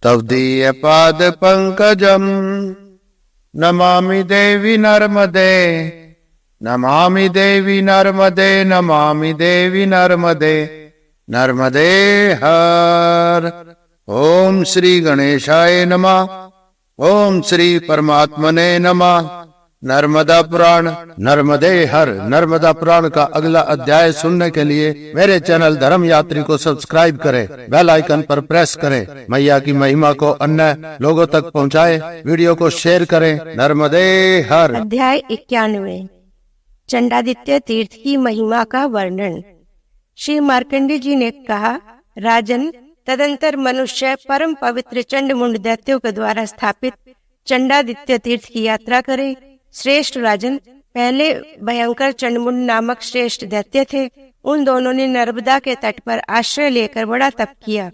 तव दीय पाद पंकजम नमामि देवी नर्मदे, नमामि देवी नर्मदे, नमामि देवी नर्मदे, नर्मदे हर। ओम श्री गणेशाय नमः। ओम श्री परमात्मने नमः। नर्मदा पुराण नर्मदे हर नर्मदा पुराण का अगला अध्याय सुनने के लिए मेरे चैनल धर्म यात्री को सब्सक्राइब करें, बेल आइकन पर प्रेस करें। मैया की महिमा को अन्य लोगों तक पहुंचाएं, वीडियो को शेयर करें। नर्मदे हर। अध्याय 91 चंडादित्य तीर्थ की महिमा का वर्णन। श्री मार्कंडेय जी ने कहा, राजन, तदंतर मनुष्य परम पवित्र चंडमुंड दैत्यों के द्वारा स्थापित चंडादित्य तीर्थ की यात्रा करे। श्रेष्ठ राजन, पहले भयंकर चंडमुंड नामक श्रेष्ठ दैत्य थे। उन दोनों ने नर्मदा के तट पर आश्रय लेकर बड़ा तप किया।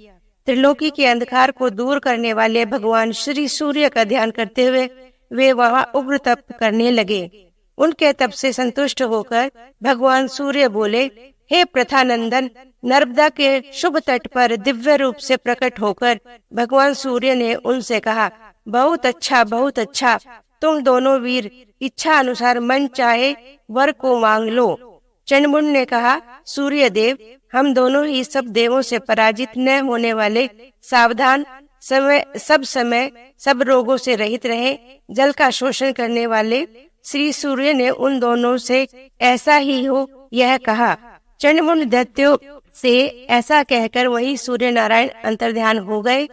त्रिलोकी के अंधकार को दूर करने वाले भगवान श्री सूर्य का ध्यान करते हुए वे वहां उग्र तप करने लगे। उनके तप से संतुष्ट होकर भगवान सूर्य बोले, हे प्रथानंदन, नर्मदा के शुभ तट पर दिव्य रूप से प्रकट होकर भगवान सूर्य ने उनसे कहा, बहुत अच्छा, बहुत अच्छा। तुम दोनों वीर इच्छा अनुसार मन चाहे वर को मांग लो। चंडमुंड ने कहा, सूर्य देव, हम दोनों ही सब देवों से पराजित न होने वाले, सावधान, समय सब रोगों से रहित रहे, जल का शोषण करने वाले श्री सूर्य ने उन दोनों से ऐसा ही हो यह कहा। चंडमुंड दैत्यों से ऐसा कहकर वही सूर्य नारायण अंतर्ध्यान हो गए।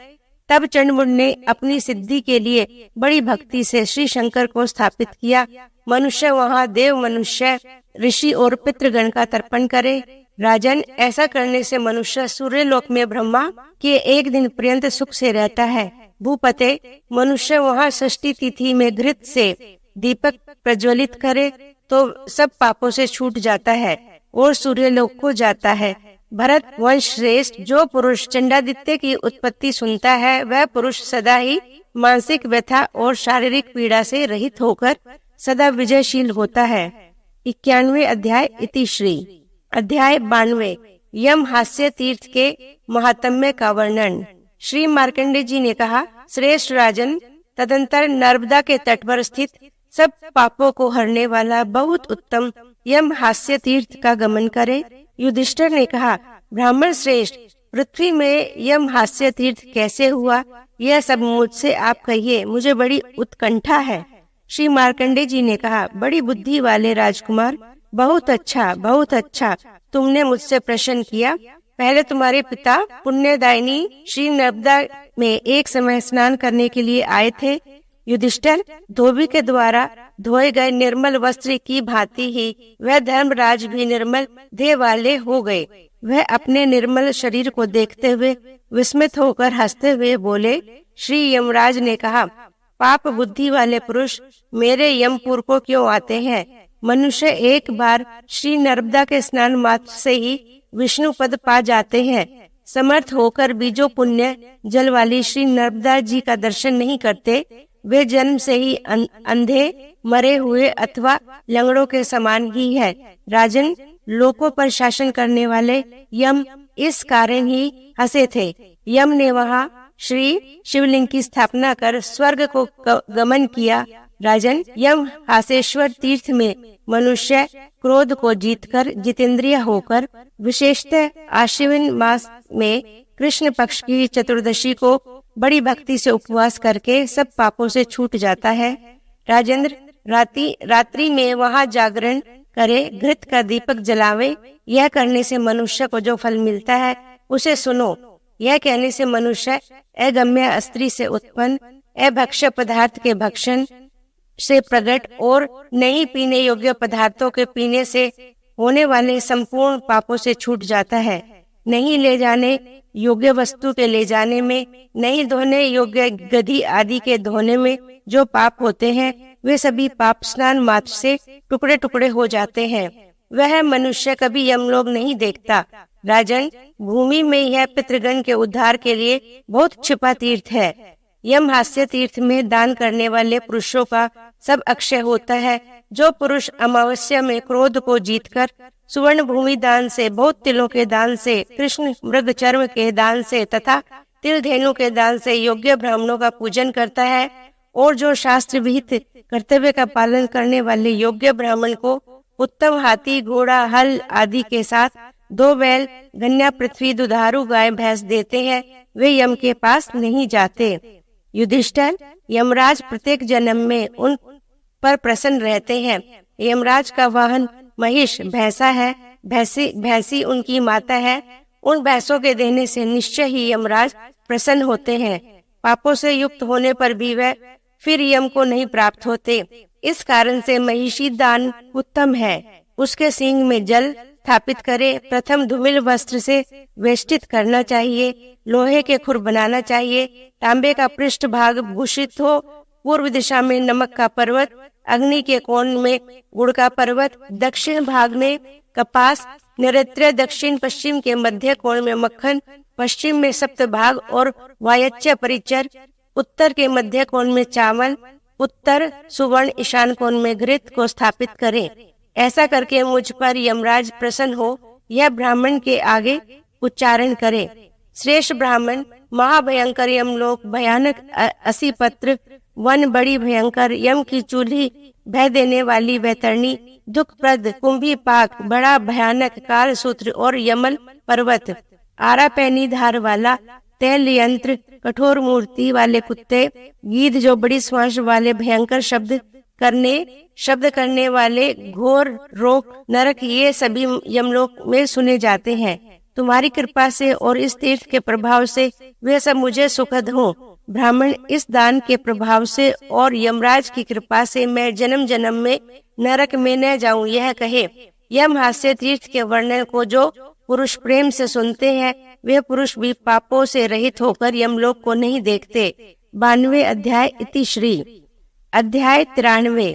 तब चंडमुंड ने अपनी सिद्धि के लिए बड़ी भक्ति से श्री शंकर को स्थापित किया। मनुष्य वहाँ देव, मनुष्य, ऋषि और पितृगण का तर्पण करे। राजन, ऐसा करने से मनुष्य सूर्य लोक में ब्रह्मा के एक दिन पर्यंत सुख से रहता है। भूपते, मनुष्य वहाँ षष्ठी तिथि में घृत से दीपक प्रज्वलित करे तो सब पापों से छूट जाता है और सूर्य लोक को जाता है। भरत वंश श्रेष्ठ, जो पुरुष चंडादित्य की उत्पत्ति सुनता है वह पुरुष सदा ही मानसिक व्यथा और शारीरिक पीड़ा से रहित होकर सदा विजयशील होता है। 91 अध्याय इतिश्री। अध्याय 92 यम हास्य तीर्थ के महात्म्य का वर्णन। श्री मार्कंडेय जी ने कहा, श्रेष्ठ राजन, तदंतर नर्मदा के तट पर स्थित सब पापों को हरने वाला बहुत उत्तम यम हास्य तीर्थ का गमन करे। युधिष्ठिर ने कहा, ब्राह्मण श्रेष्ठ, पृथ्वी में यम हास्य तीर्थ कैसे हुआ, यह सब मुझसे आप कहिए, मुझे बड़ी उत्कंठा है। श्री मार्कंडेय जी ने कहा, बड़ी बुद्धि वाले राजकुमार, बहुत अच्छा, बहुत अच्छा, तुमने मुझसे प्रश्न किया। पहले तुम्हारे पिता पुण्यदायिनी श्री नर्मदा में एक समय स्नान करने के लिए आए थे। युधिष्ठिर, धोबी के द्वारा धोए गए निर्मल वस्त्र की भांति ही वह धर्मराज भी निर्मल देह वाले हो गए। वह अपने निर्मल शरीर को देखते हुए विस्मित होकर हंसते हुए बोले। श्री यमराज ने कहा, पाप बुद्धि वाले पुरुष मेरे यमपुर को क्यों आते हैं? मनुष्य एक बार श्री नर्मदा के स्नान मात्र से ही विष्णु पद पा जाते हैं। समर्थ होकर भी जो पुण्य जल वाली श्री नर्मदा जी का दर्शन नहीं करते, वे जन्म से ही अंधे, मरे हुए अथवा लंगड़ों के समान ही है। राजन, लोकों पर शासन करने वाले यम इस कारण ही हंसे थे। यम ने वहाँ श्री शिवलिंग की स्थापना कर स्वर्ग को गमन किया। राजन, यम हासेश्वर तीर्थ में मनुष्य क्रोध को जीतकर जितेंद्रिय होकर विशेषतः आश्विन मास में कृष्ण पक्ष की चतुर्दशी को बड़ी भक्ति से उपवास करके सब पापों से छूट जाता है। राजेंद्र, रात्रि में वहाँ जागरण करे, घृत का दीपक जलावे। यह करने से मनुष्य को जो फल मिलता है उसे सुनो। यह कहने से मनुष्य अगम्य स्त्री से उत्पन्न, अभक्ष्य पदार्थ के भक्षण से प्रकट और नहीं पीने योग्य पदार्थों के पीने से होने वाले संपूर्ण पापों से छूट जाता है। नहीं ले जाने योग्य वस्तु के ले जाने में, नहीं धोने योग्य गधी आदि के धोने में जो पाप होते हैं, वे सभी पाप स्नान मात्र से टुकड़े टुकड़े हो जाते हैं। वह मनुष्य कभी यमलोक नहीं देखता। राजन, भूमि में यह पितृगण के उद्धार के लिए बहुत छिपा तीर्थ है। यम हास्य तीर्थ में दान करने वाले पुरुषों का सब अक्षय होता है। जो पुरुष अमावस्या में क्रोध को जीतकर सुवर्ण भूमि दान से, बहुत तिलों के दान से, कृष्ण मृग चर्म के दान से तथा तिल धेनु के दान से योग्य ब्राह्मणों का पूजन करता है और जो शास्त्र विहित कर्तव्य का पालन करने वाले योग्य ब्राह्मण को उत्तम हाथी, घोड़ा, हल आदि के साथ 2 बैल, गन्या, पृथ्वी, दुधारू गाय, भैंस देते हैं, वे यम के पास नहीं जाते। युधिष्ठिर, यमराज प्रत्येक जन्म में उन पर प्रसन्न रहते हैं। यमराज का वाहन महिष भैंसा है, भैंसी उनकी माता है। उन भैंसों के देने से निश्चय ही यमराज प्रसन्न होते हैं। पापों से युक्त होने पर भी वह फिर यम को नहीं प्राप्त होते। इस कारण से महिषी दान उत्तम है। उसके सींग में जल स्थापित करे, प्रथम धूमिल वस्त्र से वेष्टित करना चाहिए, लोहे के खुर बनाना चाहिए, तांबे का पृष्ठ भाग भूषित हो, पूर्व दिशा में नमक का पर्वत, अग्नि के कोण में गुड़ का पर्वत, दक्षिण भाग में कपास, नैऋत्य, दक्षिण पश्चिम के मध्य कोण में मक्खन, पश्चिम में सप्तभाग और वायच्य परिचर, उत्तर के मध्य कोण में चावल, उत्तर सुवर्ण, ईशान कोण में घृत को स्थापित करें। ऐसा करके मुझ पर यमराज प्रसन्न हो, यह ब्राह्मण के आगे उच्चारण करे। श्रेष्ठ ब्राह्मण, महाभयंकर यमलोक, भयानक 80 पत्र वन, बड़ी भयंकर यम की चूल्ही, भय देने वाली वैतरणी, दुखप्रद कुंभी पाक, बड़ा भयानक कालसूत्र और यमल पर्वत, आरापैनी धार वाला तेल यंत्र, कठोर मूर्ति वाले कुत्ते, गीध जो बड़ी श्वास वाले, भयंकर शब्द करने वाले, घोर रोग, नरक, ये सभी यमलोक में सुने जाते हैं। तुम्हारी कृपा से और इस तीर्थ के प्रभाव से वे सब मुझे सुखद हो। ब्राह्मण, इस दान के प्रभाव से और यमराज की कृपा से मैं जन्म जन्म में नरक में न जाऊं, यह कहे। यम हास्य तीर्थ के वर्णन को जो पुरुष प्रेम से सुनते हैं, वे पुरुष भी पापों से रहित होकर यमलोक को नहीं देखते। 92वें अध्याय इति श्री। अध्याय 93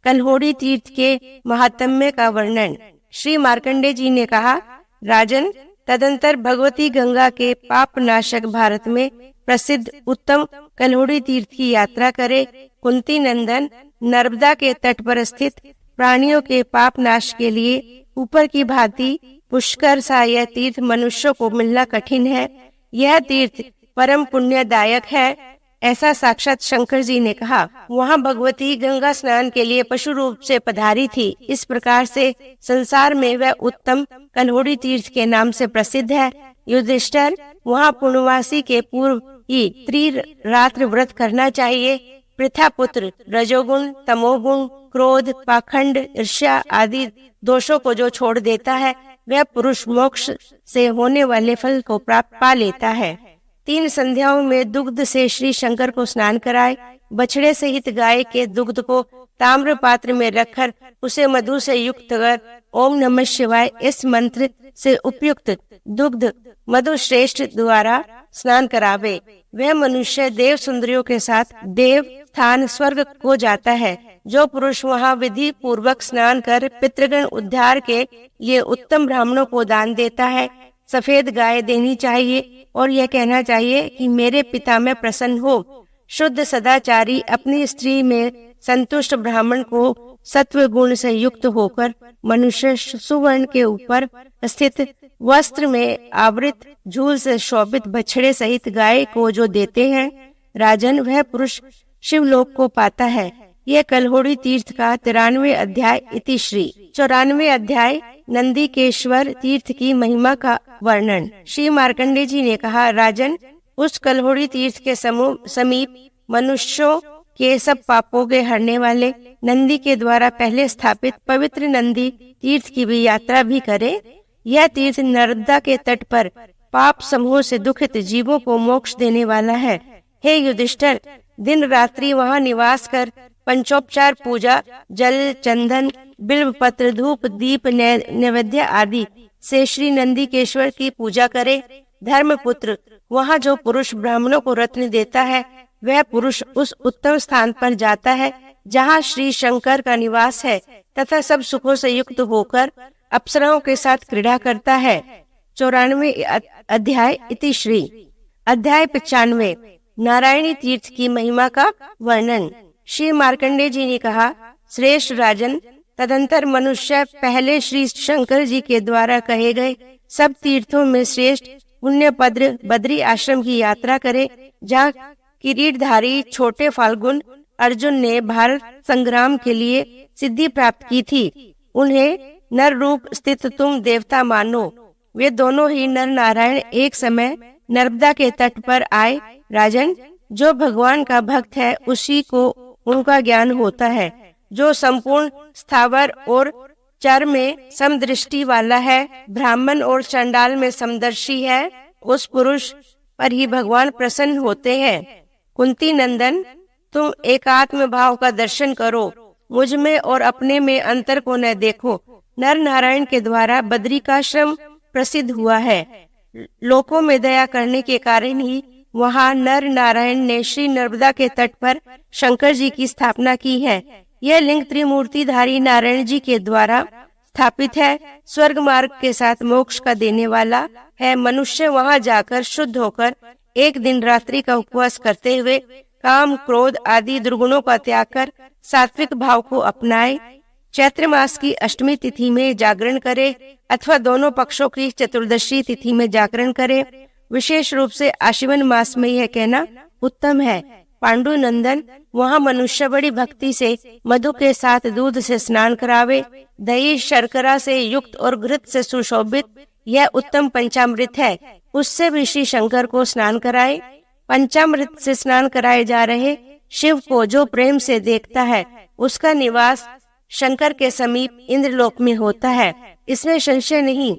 कल्होड़ी तीर्थ के महात्म्य का वर्णन। श्री मार्कंडेय जी ने कहा, राजन, तदंतर भगवती गंगा के पाप नाशक भारत में प्रसिद्ध उत्तम कल्होड़ी तीर्थ की यात्रा करे। कुंती नंदन, नर्मदा के तट पर स्थित प्राणियों के पाप नाश के लिए ऊपर की भांति पुष्कर सा यह तीर्थ मनुष्यों को मिलना कठिन है। यह तीर्थ परम पुण्यदायक है, ऐसा साक्षात शंकर जी ने कहा। वहाँ भगवती गंगा स्नान के लिए पशु रूप से पधारी थी। इस प्रकार से संसार में वह उत्तम कल्होड़ी तीर्थ के नाम से प्रसिद्ध है। युधिष्ठिर, वहाँ पूर्णवासी के पूर्व ही त्रिरात्र व्रत करना चाहिए। पृथा पुत्र रजोगुण, तमोगुण, क्रोध, पाखंड, ईर्ष्या आदि दोषों को जो छोड़ देता है, वह पुरुष मोक्ष से होने वाले फल को प्राप्त पा लेता है। 3 संध्याओं में दुग्ध से श्री शंकर को स्नान कराए। बछड़े सहित गाय के दुग्ध को ताम्र पात्र में रखकर उसे मधु से युक्त कर ओम नमः शिवाय इस मंत्र से उपयुक्त दुग्ध मधु श्रेष्ठ द्वारा स्नान करावे। वह मनुष्य देव सुंदरियों के साथ देव स्थान स्वर्ग को जाता है। जो पुरुष वहाँ विधि पूर्वक स्नान कर पितृगण उद्धार के लिए उत्तम ब्राह्मणों को दान देता है, सफेद गाय देनी चाहिए और यह कहना चाहिए कि मेरे पिता में प्रसन्न हो। शुद्ध सदाचारी अपनी स्त्री में संतुष्ट ब्राह्मण को सत्व गुण से युक्त होकर मनुष्य सुवर्ण के ऊपर स्थित वस्त्र में आवृत झूल से शोभित बछड़े सहित गाय को जो देते हैं, राजन, वह पुरुष शिवलोक को पाता है। यह कल्होड़ी तीर्थ का 93वें अध्याय इति श्री। 94वें अध्याय नंदीकेश्वर तीर्थ की महिमा का वर्णन। श्री मार्कंडेय जी ने कहा, राजन, उस कल्होड़ी तीर्थ के समीप मनुष्यों के सब पापों के हरने वाले नंदी के द्वारा पहले स्थापित पवित्र नंदी तीर्थ की भी यात्रा भी करे। यह तीर्थ नर्मदा के तट पर पाप समूह से दुखित जीवों को मोक्ष देने वाला है। हे युधिष्ठिर, दिन रात्रि वहाँ निवास कर पंचोपचार पूजा, जल, चंदन, बिल्व पत्र, धूप, दीप, नैवेद्य आदि से श्री नंदीकेश्वर की पूजा करे। धर्मपुत्र, वहाँ जो पुरुष ब्राह्मणों को रत्न देता है, वह पुरुष उस उत्तम स्थान पर जाता है जहाँ श्री शंकर का निवास है तथा सब सुखों से युक्त होकर अप्सराओं के साथ क्रीड़ा करता है। 94वें अध्याय इति श्री। अध्याय 95 नारायणी तीर्थ की महिमा का वर्णन। श्री मार्कंडेय जी ने कहा, श्रेष्ठ राजन, तदंतर मनुष्य पहले श्री शंकर जी के द्वारा कहे गए सब तीर्थों में श्रेष्ठ पुण्य पद्र बद्री आश्रम की यात्रा करे, जहाँ किरीटधारी छोटे फाल्गुन अर्जुन ने भारत संग्राम के लिए सिद्धि प्राप्त की थी। उन्हें नर रूप स्थित तुम देवता मानो। वे दोनों ही नर नारायण एक समय नर्मदा के तट पर आए। राजन, जो भगवान का भक्त है उसी को उनका ज्ञान होता है। जो संपूर्ण स्थावर और चर में समदृष्टि वाला है, ब्राह्मण और चंडाल में समदर्शी है, उस पुरुष पर ही भगवान प्रसन्न होते हैं। कुंती नंदन, तुम एकात्म भाव का दर्शन करो, मुझ में और अपने में अंतर को न देखो। नर नारायण के द्वारा बद्रिकाश्रम प्रसिद्ध हुआ है। लोकों में दया करने के कारण ही वहाँ नर नारायण ने श्री नर्मदा के तट पर शंकर जी की स्थापना की है। यह लिंग त्रिमूर्तिधारी नारायण जी के द्वारा स्थापित है। स्वर्ग मार्ग के साथ मोक्ष का देने वाला है। मनुष्य वहाँ जाकर शुद्ध होकर एक दिन रात्रि का उपवास करते हुए काम क्रोध आदि दुर्गुणों का त्याग कर सात्विक भाव को अपनाए। चैत्र मास की अष्टमी तिथि में जागरण करे अथवा दोनों पक्षों की चतुर्दशी तिथि में जागरण करे। विशेष रूप से आश्विन मास में यह कहना उत्तम है। पांडु नंदन, वहाँ मनुष्य बड़ी भक्ति से मधु के साथ दूध से स्नान करावे। दही शर्करा से युक्त और घृत से सुशोभित यह उत्तम पंचामृत है, उससे भी श्री शंकर को स्नान कराए। पंचामृत से स्नान कराए जा रहे शिव को जो प्रेम से देखता है, उसका निवास शंकर के समीप इंद्रलोक में होता है, इसमें संशय नहीं।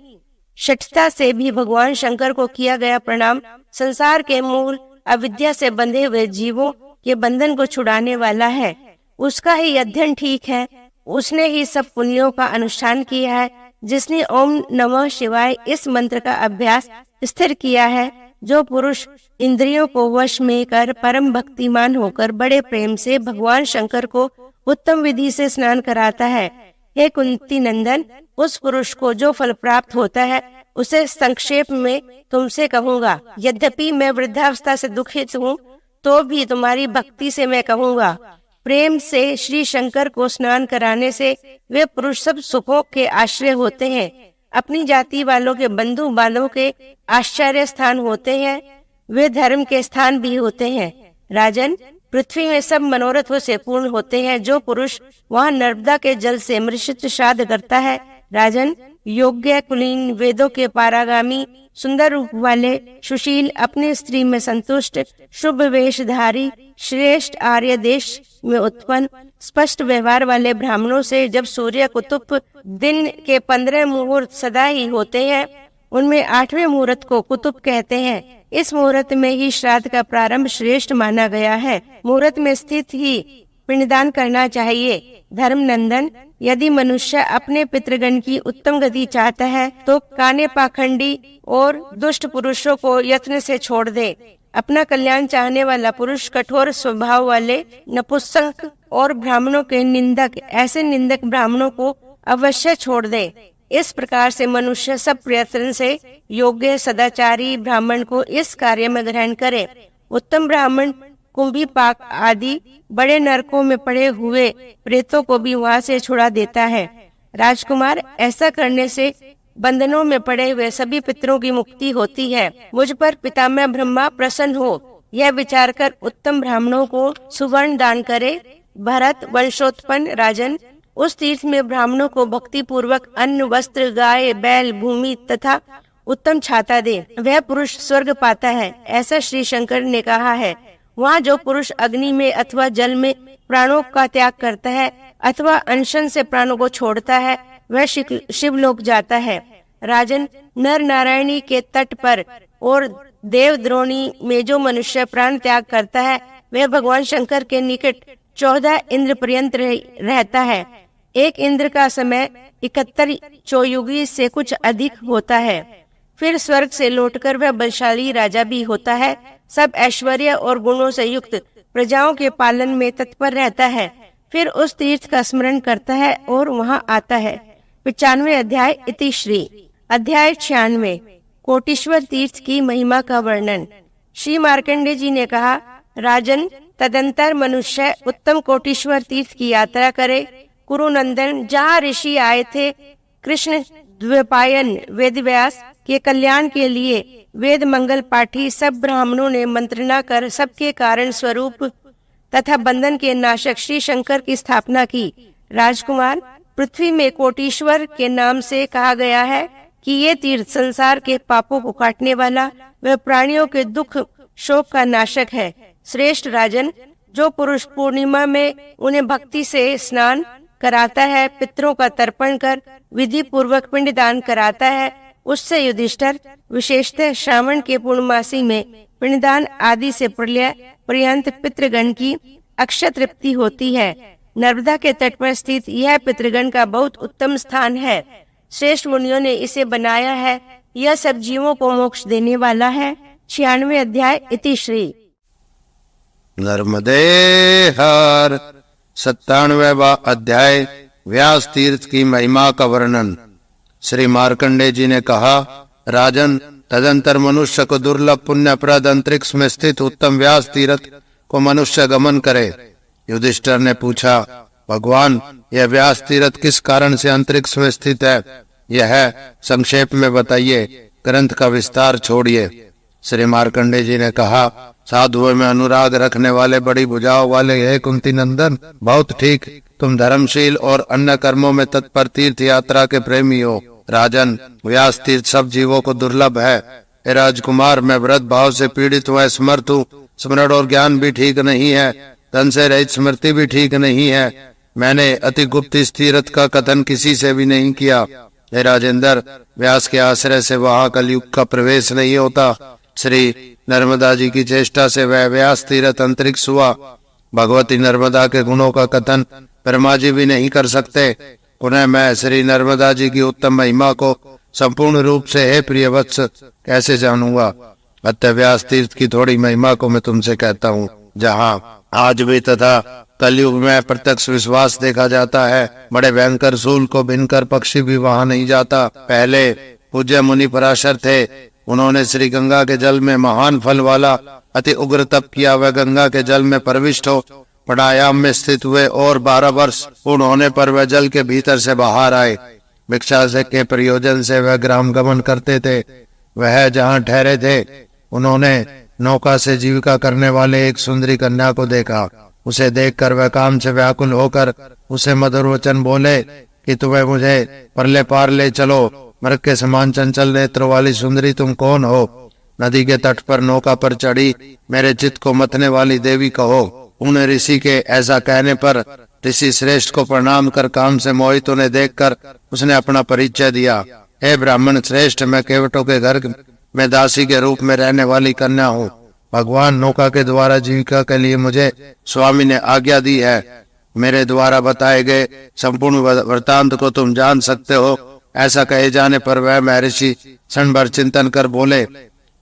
शठता से भी भगवान शंकर को किया गया प्रणाम संसार के मूल अविद्या से बंधे हुए जीवों के बंधन को छुड़ाने वाला है। उसका ही अध्ययन ठीक है, उसने ही सब पुण्यों का अनुष्ठान किया है। जिसने ओम नमः शिवाय इस मंत्र का अभ्यास स्थिर किया है, जो पुरुष इंद्रियों को वश में कर परम भक्तिमान होकर बड़े प्रेम से भगवान शंकर को उत्तम विधि से स्नान कराता है। हे कुंती नंदन, उस पुरुष को जो फल प्राप्त होता है उसे संक्षेप में तुमसे कहूँगा। यद्यपि मैं वृद्धावस्था से दुखित हूँ, तो भी तुम्हारी भक्ति से मैं कहूँगा। प्रेम से श्री शंकर को स्नान कराने से वे पुरुष सब सुखों के आश्रय होते हैं, अपनी जाति वालों के बंधु बांधवों के आश्चर्य स्थान होते हैं, वे धर्म के स्थान भी होते हैं। राजन, पृथ्वी में सब मनोरथों से पूर्ण होते हैं। जो पुरुष वहाँ नर्मदा के जल से मृषित श्राद्ध करता है, राजन, योग्य कुलीन वेदों के पारागामी सुंदर रूप वाले सुशील अपने स्त्री में संतुष्ट शुभ वेशधारी श्रेष्ठ आर्य देश में उत्पन्न स्पष्ट व्यवहार वाले ब्राह्मणों से जब सूर्य कुतुब दिन के 15 मुहूर्त सदा ही होते हैं, उनमें 8वें मुहूर्त को कुतुब कहते हैं। इस मुहूर्त में ही श्राद्ध का प्रारंभ श्रेष्ठ माना गया है। मुहूर्त में स्थित ही पिंडदान करना चाहिए। धर्म नंदन, यदि मनुष्य अपने पितृगण की उत्तम गति चाहता है तो काने पाखंडी और दुष्ट पुरुषों को यत्न से छोड़ दे। अपना कल्याण चाहने वाला पुरुष कठोर स्वभाव वाले नपुंसक और ब्राह्मणों के निंदक, ऐसे निंदक ब्राह्मणों को अवश्य छोड़ दे। इस प्रकार से मनुष्य सब प्रयत्न से योग्य सदाचारी ब्राह्मण को इस कार्य में ग्रहण करे। उत्तम ब्राह्मण कुंभी पाक आदि बड़े नरकों में पड़े हुए प्रेतों को भी वहाँ से छुड़ा देता है। राजकुमार, ऐसा करने से बंधनों में पड़े हुए सभी पितरों की मुक्ति होती है। मुझ पर पितामह ब्रह्मा प्रसन्न हो, यह विचार कर उत्तम ब्राह्मणों को सुवर्ण दान करे। भरत वंशोत्पन्न राजन, उस तीर्थ में ब्राह्मणों को भक्ति पूर्वक अन्न वस्त्र गाय बैल भूमि तथा उत्तम छाता दे, वह पुरुष स्वर्ग पाता है, ऐसा श्री शंकर ने कहा है। वहाँ जो पुरुष अग्नि में अथवा जल में प्राणों का त्याग करता है अथवा अनशन से प्राणों को छोड़ता है, वह शिवलोक जाता है। राजन, नर नारायणी के तट पर और देव द्रोणी में जो मनुष्य प्राण त्याग करता है, वह भगवान शंकर के निकट 14 इंद्र पर्यंत रहता है। एक इंद्र का समय 71 चौयुगी से कुछ अधिक होता है। फिर स्वर्ग से लौटकर वह बलशाली राजा भी होता है। सब ऐश्वर्य और गुणों से युक्त प्रजाओं के पालन में तत्पर रहता है। फिर उस तीर्थ का स्मरण करता है और वहाँ आता है। 95 अध्याय इति श्री। अध्याय 96 कोटीश्वर तीर्थ की महिमा का वर्णन। श्री मार्कंडेय जी ने कहा, राजन, तदंतर मनुष्य उत्तम कोटीश्वर तीर्थ की यात्रा करे। कुरुनंदन, जहाँ ऋषि आए थे, कृष्ण द्वैपायन वेदव्यास के कल्याण के लिए वेद मंगल पाठी सब ब्राह्मणों ने मंत्रणा कर सबके कारण स्वरूप तथा बंधन के नाशक श्री शंकर की स्थापना की। राजकुमार, पृथ्वी में कोटीश्वर के नाम से कहा गया है कि ये तीर्थ संसार के पापों को काटने वाला व प्राणियों के दुख शोक का नाशक है। श्रेष्ठ राजन, जो पुरुष पूर्णिमा में उन्हें भक्ति से स्नान कराता है, पितरों का तर्पण कर विधि पूर्वक पिंडदान कराता है, उससे युधिष्ठिर विशेषतः श्रावण के पूर्णमासी में पिंडदान आदि से प्रलय पर्यंत पितृगण की अक्षय तृप्ति होती है। नर्मदा के तट पर स्थित यह पितृगण का बहुत उत्तम स्थान है। श्रेष्ठ मुनियों ने इसे बनाया है। यह सब जीवों को मोक्ष देने वाला है। 96 अध्याय इति श्री। नर्मदे हर 97वां अध्याय व्यास तीर्थ की महिमा का वर्णन। श्री मार्कंडेय जी ने कहा, राजन, तदंतर मनुष्य को दुर्लभ पुण्यप्रद अंतरिक्ष में स्थित उत्तम व्यास तीर्थ को मनुष्य गमन करे। युधिष्ठिर ने पूछा, भगवान, यह व्यास तीर्थ किस कारण से अंतरिक्ष में स्थित है? यह संक्षेप में बताइए, ग्रंथ का विस्तार छोड़िए। श्री मार्कंडेय जी ने कहा, साधुओं में अनुराग रखने वाले, बड़ी भुजाओं वाले हे कुंती नंदन, बहुत ठीक, तुम धर्मशील और अन्य कर्मों में तत्पर तीर्थ यात्रा के प्रेमी हो। राजन, व्यास तीर्थ सब जीवों को दुर्लभ है। हे राजकुमार, मैं व्रत भाव से पीड़ित व समर्थ हूँ। स्मरण और ज्ञान भी ठीक नहीं है, धन से रहित स्मृति भी ठीक नहीं है। मैंने अति गुप्त इस तीर्थ का कथन किसी से भी नहीं किया। हे राजेंद्र, व्यास के आश्रय से वहाँ कलयुग का प्रवेश नहीं होता। श्री नर्मदा जी की चेष्टा से वह व्यास तीर्थ अंतरिक्ष हुआ। भगवती नर्मदा के गुणों का कथन ब्रह्मा जी भी नहीं कर सकते। पुनः मैं श्री नर्मदा जी की उत्तम महिमा को संपूर्ण रूप से हे प्रिय वत्स कैसे जानूंगा? अतः व्यास तीर्थ की थोड़ी महिमा को मैं तुमसे कहता हूँ। जहाँ आज भी तथा कलयुग में प्रत्यक्ष विश्वास देखा जाता है, बड़े भयंकर शूल को भिनकर पक्षी भी वहाँ नहीं जाता। पहले पूज्य मुनि पराशर थे, उन्होंने श्री गंगा के जल में महान फल वाला अति उग्र तप किया। वह गंगा के जल में प्रविष्ट हो प्राणायाम में स्थित हुए और 12 वर्ष पूर्ण होने पर वह जल के भीतर से बाहर आए। भिक्षा से के प्रयोजन से वह ग्राम गमन करते थे। वह जहाँ ठहरे थे, उन्होंने नौका से जीविका करने वाले एक सुंदरी कन्या को देखा। उसे देखकर वह काम से व्याकुल होकर उसे मधुर वचन बोले कि तुम्हें मुझे परले पार ले चलो। मृग के समान चंचल नेत्र वाली सुंदरी, तुम कौन हो? नदी के तट पर नौका पर चढ़ी मेरे चित्त को मथने वाली देवी कहो। उन ऋषि के ऐसा कहने पर ऋषि श्रेष्ठ को प्रणाम कर काम से मोहित उन्हें देखकर उसने अपना परिचय दिया। हे ब्राह्मण श्रेष्ठ, मैं केवटों के घर में दासी के रूप में रहने वाली कन्या हूँ। भगवान, नौका के द्वारा जीविका के लिए मुझे स्वामी ने आज्ञा दी है। मेरे द्वारा बताए गए संपूर्ण वृतांत को तुम जान सकते हो। ऐसा कहे जाने पर वह महर्षि क्षण भर चिंतन कर बोले।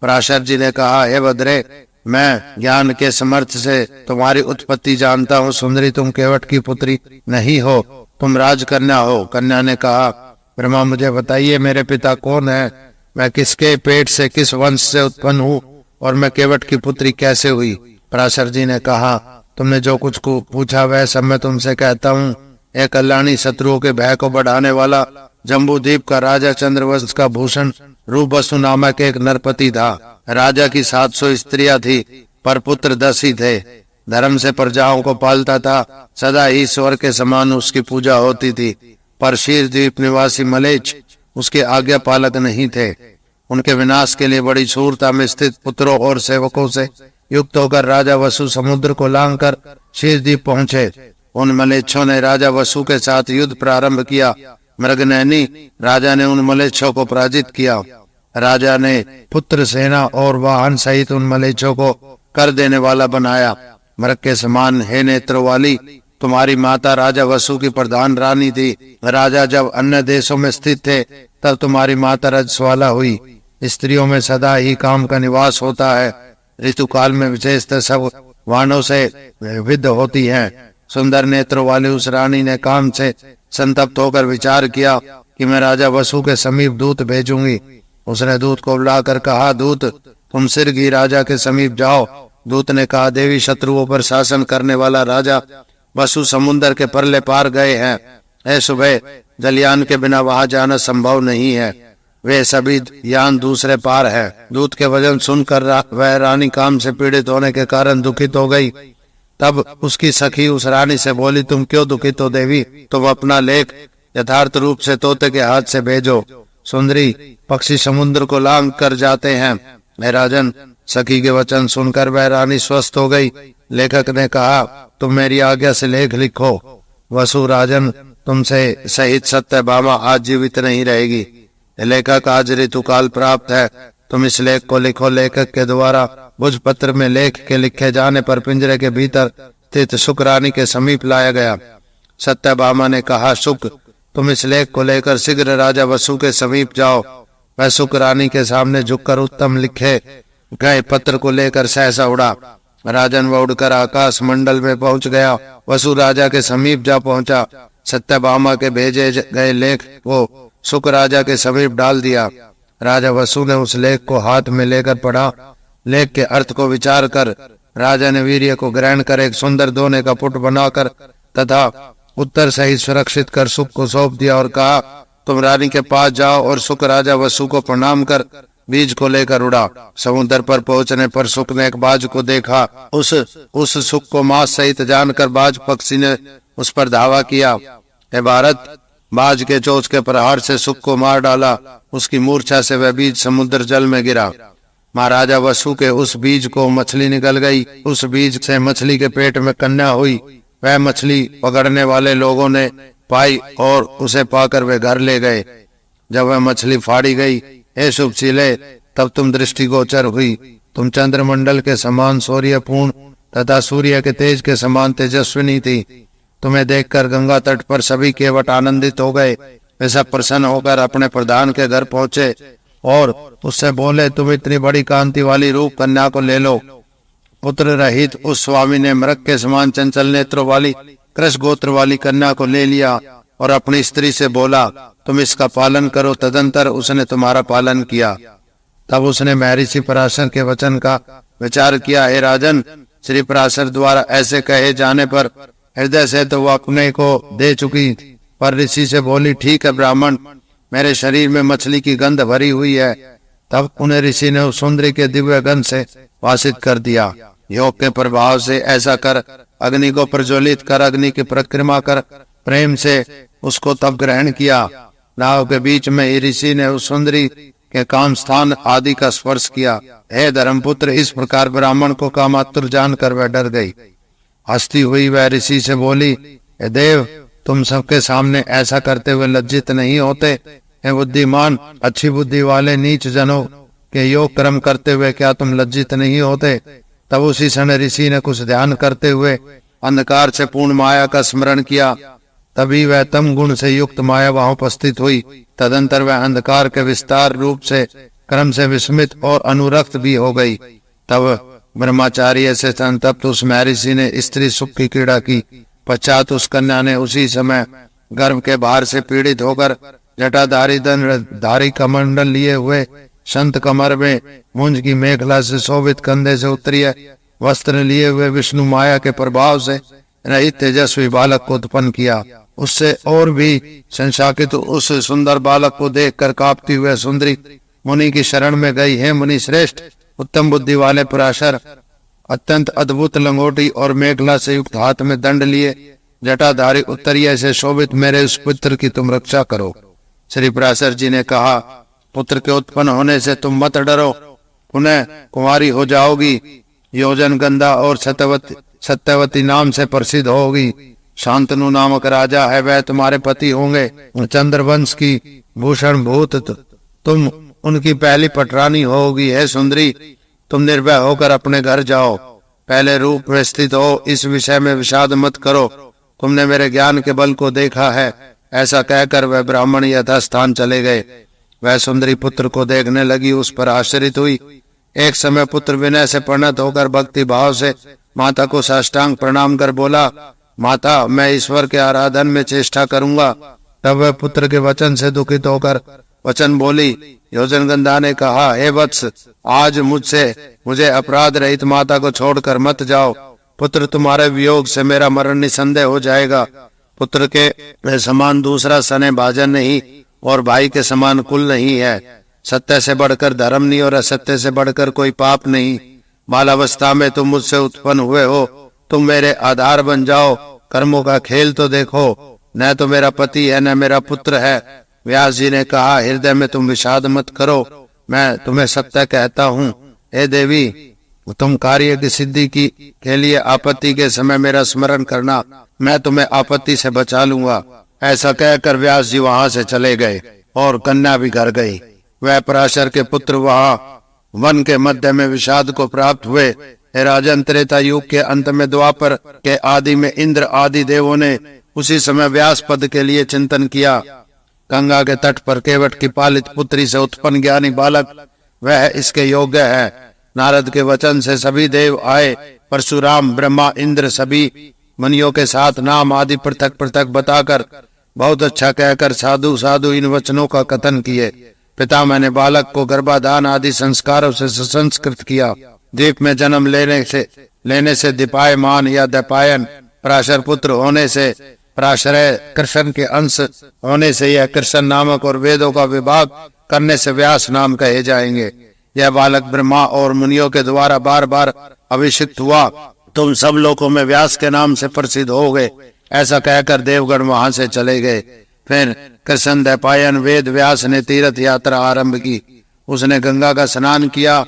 पराशर जी ने कहा, हे भद्रे, मैं ज्ञान के समर्थ से तुम्हारी उत्पत्ति जानता हूँ। सुंदरी, तुम केवट की पुत्री नहीं हो, तुम राजकन्या हो। कन्या ने कहा, ब्रह्मा, मुझे बताइए मेरे पिता कौन है? मैं किसके पेट से, किस वंश से उत्पन्न हूँ और मैं केवट की पुत्री कैसे हुई? पराशर जी ने कहा, तुमने जो कुछ को पूछा वह सब मैं तुमसे कहता हूँ। एक कल्याणी शत्रुओं के भय को बढ़ाने वाला जम्बूद्वीप का राजा चंद्रवंश का भूषण रूपवसु नामक एक नरपति था। राजा की 700 स्त्रियां थी, पर पुत्र 10 ही थे। धर्म से प्रजाओं को पालता था, सदा ही ईश्वर के समान उसकी पूजा होती थी। पर शीर्षद्वीप निवासी मलेच्छ उसके आज्ञा पालक नहीं थे। उनके विनाश के लिए बड़ी शूरता में स्थित पुत्रों और सेवकों से युक्त होकर राजा वसु समुद्र को लांघकर शीर्षद्वीप पहुंचे। उन मलेच्छों ने राजा वसु के साथ युद्ध प्रारंभ किया। मृगनयनी राजा ने उन मलेच्छों को पराजित किया। राजा ने पुत्र, सेना और वाहन सहित उन मलेच्छों को कर देने वाला बनाया। मृग के समान हे नेत्र वाली, तुम्हारी माता राजा वसु की प्रधान रानी थी। राजा जब अन्य देशों में स्थित थे तब तुम्हारी माता रजस्वाला हुई। स्त्रियों में सदा ही काम का निवास होता है। ऋतु काल में विशेषतः सब वाणों से विद्ध होती हैं। सुंदर नेत्रों वाली उस रानी ने काम से संतप्त होकर विचार किया कि मैं राजा वसु के समीप दूत भेजूंगी। उसने दूत को बुलाकर कहा, दूत, तुम सिरघी राजा के समीप जाओ। दूत ने कहा, देवी, शत्रुओं पर शासन करने वाला राजा वसु समुद्र के परले पार गए हैं। है सुबह जलयान के बिना वहां जाना संभव नहीं है। वे सभी यान दूसरे पार है। दूत के वचन सुनकर वह रानी काम से पीड़ित होने के कारण दुखित हो गई। तब उसकी सखी उस रानी से बोली, तुम क्यों दुखित हो देवी? तुम अपना लेख यथार्थ रूप से तोते के हाथ से भेजो। सुंदरी पक्षी समुद्र को लांग कर जाते हैं। हे राजन, सखी के वचन सुनकर वह रानी स्वस्थ हो गई। लेखक ने कहा, तुम मेरी आज्ञा से लेख लिखो। वसु राजन, तुमसे सहित सत्यभामा आज जीवित नहीं रहेगी। लेखक, आज ऋतुकाल प्राप्त है, तुम इस लेख को लिखो। लेखक के द्वारा भुजपत्र में लेख के लिखे जाने पर पिंजरे के भीतर स्थित शुक रानी के समीप लाया गया। सत्यभामा ने कहा, शुक, तुम इस लेख को लेकर शीघ्र राजा वसु के समीप जाओ। वह शुक रानी के सामने झुककर उत्तम लिखे गए पत्र को लेकर सहसा उड़ा। राजन वह उड़कर आकाश मंडल में पहुंच गया। वसु राजा के समीप जा पहुंचा। सत्यभामा के भेजे गए लेख को शुक राजा के समीप डाल दिया। राजा वसु ने उस लेख को हाथ में लेकर पढ़ा। लेख के अर्थ को विचार कर राजा ने वीर्य को ग्रहण कर एक सुंदर दोने का पुट बनाकर तथा उत्तर सहित सुरक्षित कर शुक को सौंप दिया और कहा, तुम रानी के पास जाओ और शुक राजा वसु को प्रणाम कर बीज को लेकर उड़ा। समुद्र पर पहुंचने पर शुक ने एक बाज को देखा। उस शुक को मांस सहित जानकर बाज पक्षी ने उस पर धावा किया। हे भारत, बाज के चोंच के प्रहार से शुक को मार डाला। उसकी मूर्छा से वह बीज समुद्र जल में गिरा। महाराजा वसु के उस बीज को मछली निकल गई। उस बीज से मछली के पेट में कन्या हुई। वह मछली पकड़ने वाले लोगों ने पाई और उसे पाकर वे घर ले गए। जब वह मछली फाड़ी गई, हे शुभशीले, तब तुम दृष्टिगोचर हुई। तुम चंद्रमंडल के समान सूर्यपूर्ण तथा सूर्य के तेज के समान तेजस्विनी थी। तुम्हें देखकर गंगा तट पर सभी केवट आनंदित हो गए। वे सब प्रसन्न होकर अपने प्रधान के घर पहुंचे और उससे बोले, तुम इतनी बड़ी कांति वाली रूप कन्या को ले लो। पुत्र रहित उस स्वामी ने मृग के समान चंचल नेत्रों वाली कृष गोत्र वाली कन्या को ले लिया और अपनी स्त्री से बोला, तुम इसका पालन करो। तदंतर उसने तुम्हारा पालन किया। तब उसने महर्षि पराशर के वचन का विचार किया। हे राजन, श्री पराशर द्वारा ऐसे कहे जाने पर हृदय से तो वह अपने को दे चुकी, पर ऋषि से बोली, ठीक है ब्राह्मण, मेरे शरीर में मछली की गंध भरी हुई है। तब उन्हें ऋषि ने उस सुंदरी के दिव्य गंध से वासित कर दिया। योग के प्रभाव से ऐसा कर अग्नि को प्रज्वलित कर अग्नि की परिक्रमा कर प्रेम से उसको तब ग्रहण किया। नाव के बीच में ही ऋषि ने उस सुंदरी के काम स्थान आदि का स्पर्श किया। हे धर्मपुत्र, इस प्रकार ब्राह्मण को कामातुर जानकर वह डर गई। हंसती हुई वह ऋषि से बोली, हे देव, तुम सबके सामने ऐसा करते हुए लज्जित नहीं होते? हे बुद्धिमान, अच्छी बुद्धि वाले नीच जनों के योग कर्म करते हुए क्या तुम लज्जित नहीं होते? तब उसी समय ऋषि ने कुछ ध्यान करते हुए अंधकार से पूर्ण माया का स्मरण किया। तभी वह तम गुण से युक्त माया वहां उपस्थित हुई। तदंतर वह अंधकार के विस्तार रूप से कर्म से विस्मित और अनुरक्त भी हो गई। तब ब्रह्मचार्य से संतप्त उस महर्षि ने स्त्री सुख की क्रीड़ा की। पश्चात उस कन्या ने उसी समय गर्भ के भार से पीड़ित होकर जटाधारी दंडधारी कमंडल लिए हुए संत कमर में मुंज की मेखला से शोभित कंधे से उत्तरीय वस्त्र लिए हुए विष्णु माया के प्रभाव से रहित तेजस्वी बालक को उत्पन्न किया। उससे और भी संशाकित उस सुंदर बालक को देखकर कांपती हुए सुंदरी मुनि की शरण में गई। हे मुनि श्रेष्ठ, उत्तम बुद्धि वाले पराशर, अत्यंत अद्भुत लंगोटी और मेखला से युक्त हाथ में दंड लिए जटाधारी उत्तरीय से शोभित मेरे उस पुत्र की तुम रक्षा करो। श्री पराशर जी ने कहा, पुत्र के उत्पन्न होने से तुम मत डरो, पुनः कुंवारी हो जाओगी, योजन गंधा और सत्यवती नाम से प्रसिद्ध होगी। शांतनु नामक राजा है, वह तुम्हारे पति होंगे। चंद्रवंश की भूषण भूत तुम उनकी पहली पटरानी होगी। है सुंदरी, तुम निर्भय होकर अपने घर जाओ, पहले रूप में स्थित हो, इस विषय में विषाद मत करो, तुमने मेरे ज्ञान के बल को देखा है। ऐसा कहकर वह ब्राह्मण यथास्थान चले गए। वह सुंदरी पुत्र को देखने लगी, उस पर आश्रित हुई। एक समय पुत्र विनय से परिणत होकर भक्ति भाव से माता को साष्टांग प्रणाम कर बोला, माता, मैं ईश्वर के आराधन में चेष्टा करूंगा। तब वह पुत्र के वचन से दुखित होकर वचन बोली। योजनगंधा ने कहा, हे वत्स, आज मुझे अपराध रहित माता को छोड़कर मत जाओ। पुत्र, तुम्हारे वियोग से मेरा मरण निसंदेह हो जाएगा। पुत्र के समान दूसरा सने भाजन नहीं और भाई के समान कुल नहीं है। सत्य से बढ़कर धर्म नहीं और असत्य से बढ़कर कोई पाप नहीं। बालावस्था में तुम मुझसे उत्पन्न हुए हो, तुम मेरे आधार बन जाओ। कर्मों का खेल तो देखो, न तो मेरा पति है न मेरा पुत्र है। व्यास जी ने कहा, हृदय में तुम विषाद मत करो, मैं तुम्हें सत्य कहता हूँ। हे देवी, तुम कार्य की सिद्धि के लिए आपत्ति के समय मेरा स्मरण करना, मैं तुम्हें आपत्ति से बचा लूंगा। ऐसा कहकर व्यास जी वहां से चले गए और कन्या भी घर गई। वह पराशर के पुत्र वहां वन के मध्य में विषाद को प्राप्त हुए। हे राजन, त्रेता युग के अंत में द्वापर के आदि में इंद्र आदि देवों ने उसी समय व्यास पद के लिए चिंतन किया। गंगा के तट पर केवट की पालित पुत्री से उत्पन्न ज्ञानी बालक वह इसके योग्य है। नारद के वचन से सभी देव आए। परशुराम, ब्रह्मा, इंद्र सभी मुनियों के साथ नाम आदि पृथक पृथक बताकर बहुत अच्छा कहकर साधु साधु इन वचनों का कथन किए। पितामह ने बालक को गर्भाधान आदि संस्कारों से सुसंस्कृत किया। द्वीप में जन्म लेने से दीपायमान या दपायन, पराशर पुत्र होने से पराशरय, कृष्ण के अंश होने से यह कृष्ण नामक और वेदों का विभाग करने से व्यास नाम कहे जाएंगे। यह बालक ब्रह्मा और मुनियों के द्वारा बार बार अभिषिक्त हुआ। तुम सब लोगों में व्यास के नाम से प्रसिद्ध हो गए। ऐसा कहकर देवगण वहां से चले गए। फिर कृष्ण दपायन वेद व्यास ने तीर्थ यात्रा आरंभ की। उसने गंगा का स्नान किया,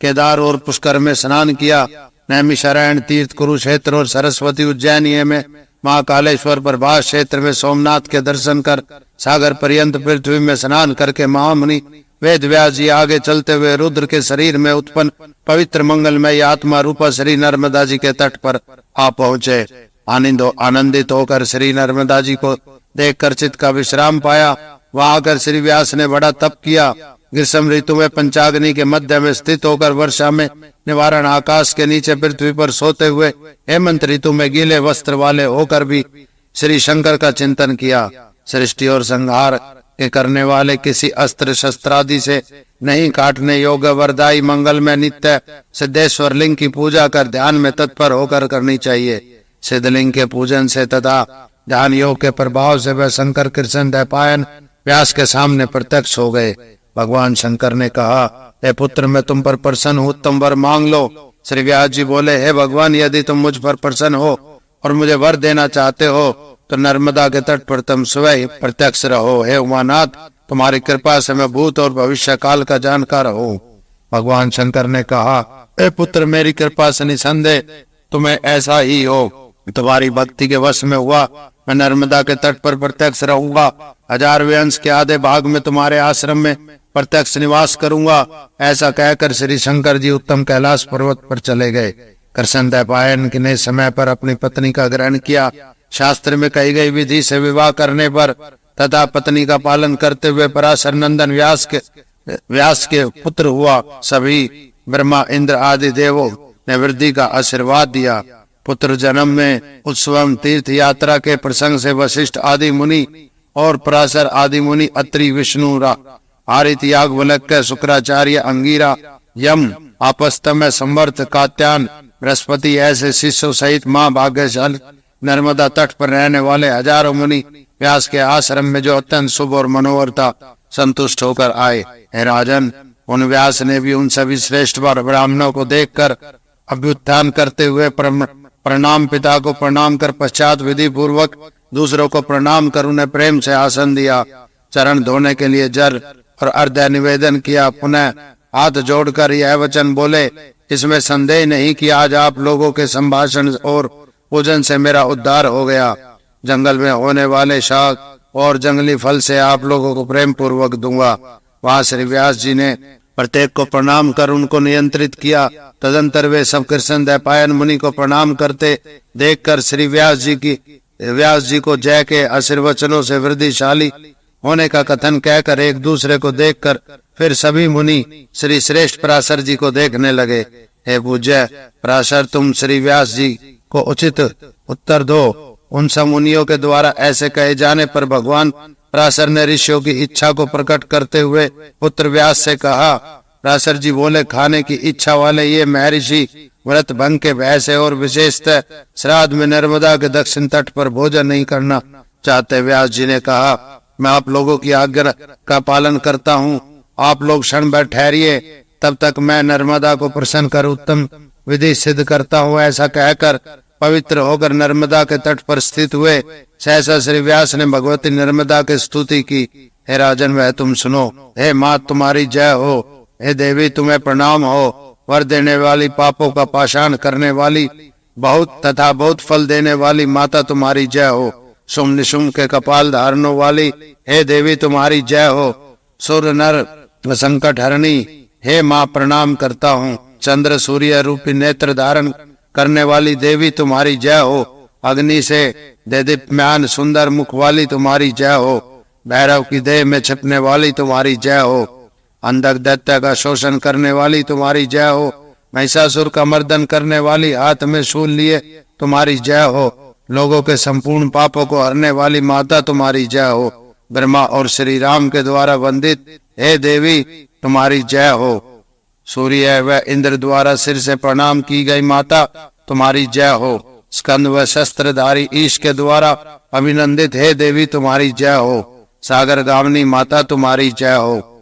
केदार और पुष्कर में स्नान किया, नैमिषारण्य तीर्थ, कुरुक्षेत्र और सरस्वती उज्जैनी में महाकालेश्वर प्रभास क्षेत्र में सोमनाथ के दर्शन कर सागर पर्यंत पृथ्वी में स्नान करके महामुनि वेद व्यास जी आगे चलते हुए रुद्र के शरीर में उत्पन्न पवित्र मंगलमय आत्मा रूपा श्री नर्मदा जी के तट पर आ पहुंचे। आनंदित होकर श्री नर्मदा जी को देखकर चित्त का विश्राम पाया। वहां आकर श्री व्यास ने बड़ा तप किया। ग्रीष्म ऋतु में पंचाग्नि के मध्य में स्थित होकर वर्षा में निवारण आकाश के नीचे पृथ्वी पर सोते हुए हेमंत ऋतु में गीले वस्त्र वाले होकर भी श्री शंकर का चिंतन किया। सृष्टि और संहार के करने वाले किसी अस्त्र शस्त्रादि से नहीं काटने योग्य वरदाई मंगल में नित्य सिद्धेश्वर लिंग की पूजा कर ध्यान में तत्पर होकर करनी चाहिए। सिद्धलिंग के पूजन से तथा ध्यान योग के प्रभाव से वह शंकर कृष्ण दपायन व्यास के सामने प्रत्यक्ष हो गए। भगवान शंकर ने कहा, हे पुत्र, मैं तुम पर प्रसन्न हूँ, तुम वर मांग लो। श्री व्यास जी बोले, हे भगवान, यदि तुम मुझ पर प्रसन्न हो और मुझे वर देना चाहते हो तो नर्मदा के तट पर तुम स्वयं ही प्रत्यक्ष रहो। हे उमानाथ, तुम्हारी कृपा से मैं भूत और भविष्य काल का जानकार हूँ। भगवान शंकर ने कहा, हे पुत्र, मेरी कृपा से निसंदेह तुम्हें ऐसा ही हो। तुम्हारी भक्ति के वश में हुआ मैं नर्मदा के तट पर प्रत्यक्ष रहूंगा। 1000वें अंश के आधे भाग में तुम्हारे आश्रम में प्रत्यक्ष निवास करूंगा। ऐसा कहकर श्री शंकर जी उत्तम कैलाश पर्वत पर चले गए। कृष्ण दपायन ने समय पर अपनी पत्नी का ग्रहण किया। शास्त्र में कही गई विधि से विवाह करने पर तथा पत्नी का पालन करते हुए पराशर नंदन व्यास के पुत्र हुआ। सभी ब्रह्मा, इंद्र आदि देवों ने वृद्धि का आशीर्वाद दिया। पुत्र जन्म में उत्सव तीर्थ यात्रा के प्रसंग से वशिष्ठ आदि मुनि और पराशर आदि मुनि, अत्रि, विष्णु, आरित, याज्ञवल्क्य, शुक्राचार्य, अंगिरा, यम, आपस्तमय, संवर्त, कात्यायन, बृहस्पति ऐसे शिष्यों सहित मां भाग्यशाली नर्मदा तट पर रहने वाले हजारों मुनि व्यास के आश्रम में जो अत्यंत शुभ और मनोहर था संतुष्ट होकर आए। हे राजन, उन व्यास ने भी उन सभी श्रेष्ठ ब्राह्मणों को देखकर अभ्युत्थान करते हुए प्रणाम, पिता को प्रणाम कर पश्चात विधि पूर्वक दूसरों को प्रणाम कर उन्हें प्रेम से आसन दिया। चरण धोने के लिए जल और अर्घ्य निवेदन किया। पुनः हाथ जोड़कर यह वचन बोले, इसमें संदेह नहीं कि आज आप लोगों के संभाषण और पूजन से मेरा उद्धार हो गया। जंगल में होने वाले शाक और जंगली फल से आप लोगों को प्रेम पूर्वक दूंगा। वहां श्री व्यास जी ने प्रत्येक को प्रणाम कर उनको नियंत्रित किया। तदंतर वे सब कृष्ण दपायन मुनि को प्रणाम करते देखकर श्री व्यास जी को जय के आशीर्वचनों से वृद्धिशाली होने का कथन कहकर एक दूसरे को देखकर फिर सभी मुनि श्री श्रेष्ठ पराशर जी को देखने लगे। हे पूज्य पराशर, तुम श्री व्यास जी को उचित उत्तर दो। उन सब मुनियों के द्वारा ऐसे कहे जाने पर भगवान पराशर ने ऋषियों की इच्छा को प्रकट करते हुए पुत्र व्यास से कहा। पराशर जी बोले, खाने की इच्छा वाले ये महर्षि व्रत भंग के भय से और विशेषतः श्राद्ध में नर्मदा के दक्षिण तट पर भोजन नहीं करना चाहते। व्यास जी ने कहा, मैं आप लोगों की आज्ञा का पालन करता हूँ, आप लोग क्षण भर ठहरिए, तब तक मैं नर्मदा को प्रसन्न कर उत्तम विधि सिद्ध करता हूँ। ऐसा कहकर पवित्र होकर नर्मदा के तट पर स्थित हुए। सहसा श्री व्यास ने भगवती नर्मदा की स्तुति की। हे राजन, वह तुम सुनो। हे मात, तुम्हारी जय हो। हे देवी, तुम्हें प्रणाम हो। वर देने वाली, पापों का पाषाण करने वाली, बहुत फल देने वाली माता, तुम्हारी जय हो। शुम निशुम के कपाल धारणों वाली, हे देवी, तुम्हारी जय हो। सुर नर संकट हरणी, हे माँ, प्रणाम करता हूँ। चंद्र सूर्य रूपी नेत्र धारण करने वाली देवी, तुम्हारी जय हो। अग्नि से देदीप्यमान सुंदर मुख वाली, तुम्हारी जय हो। भैरव की देह में छिपने वाली, तुम्हारी जय हो। अंधक दैत्य का शोषण करने वाली, तुम्हारी जय हो। महिषासुर का मर्दन करने वाली, हाथ में शूल लिए, तुम्हारी जय हो। लोगों के संपूर्ण पापों को हरने वाली माता, तुम्हारी जय हो। ब्रह्मा और श्री राम के द्वारा वंदित, हे देवी, तुम्हारी जय हो। सूर्य व इंद्र द्वारा सिर से प्रणाम की गई माता, तुम्हारी जय हो। स्कंद व शस्त्रधारी ईश के द्वारा अभिनंदित, हे देवी, तुम्हारी जय हो। सागर गामिनी माता, तुम्हारी जय हो।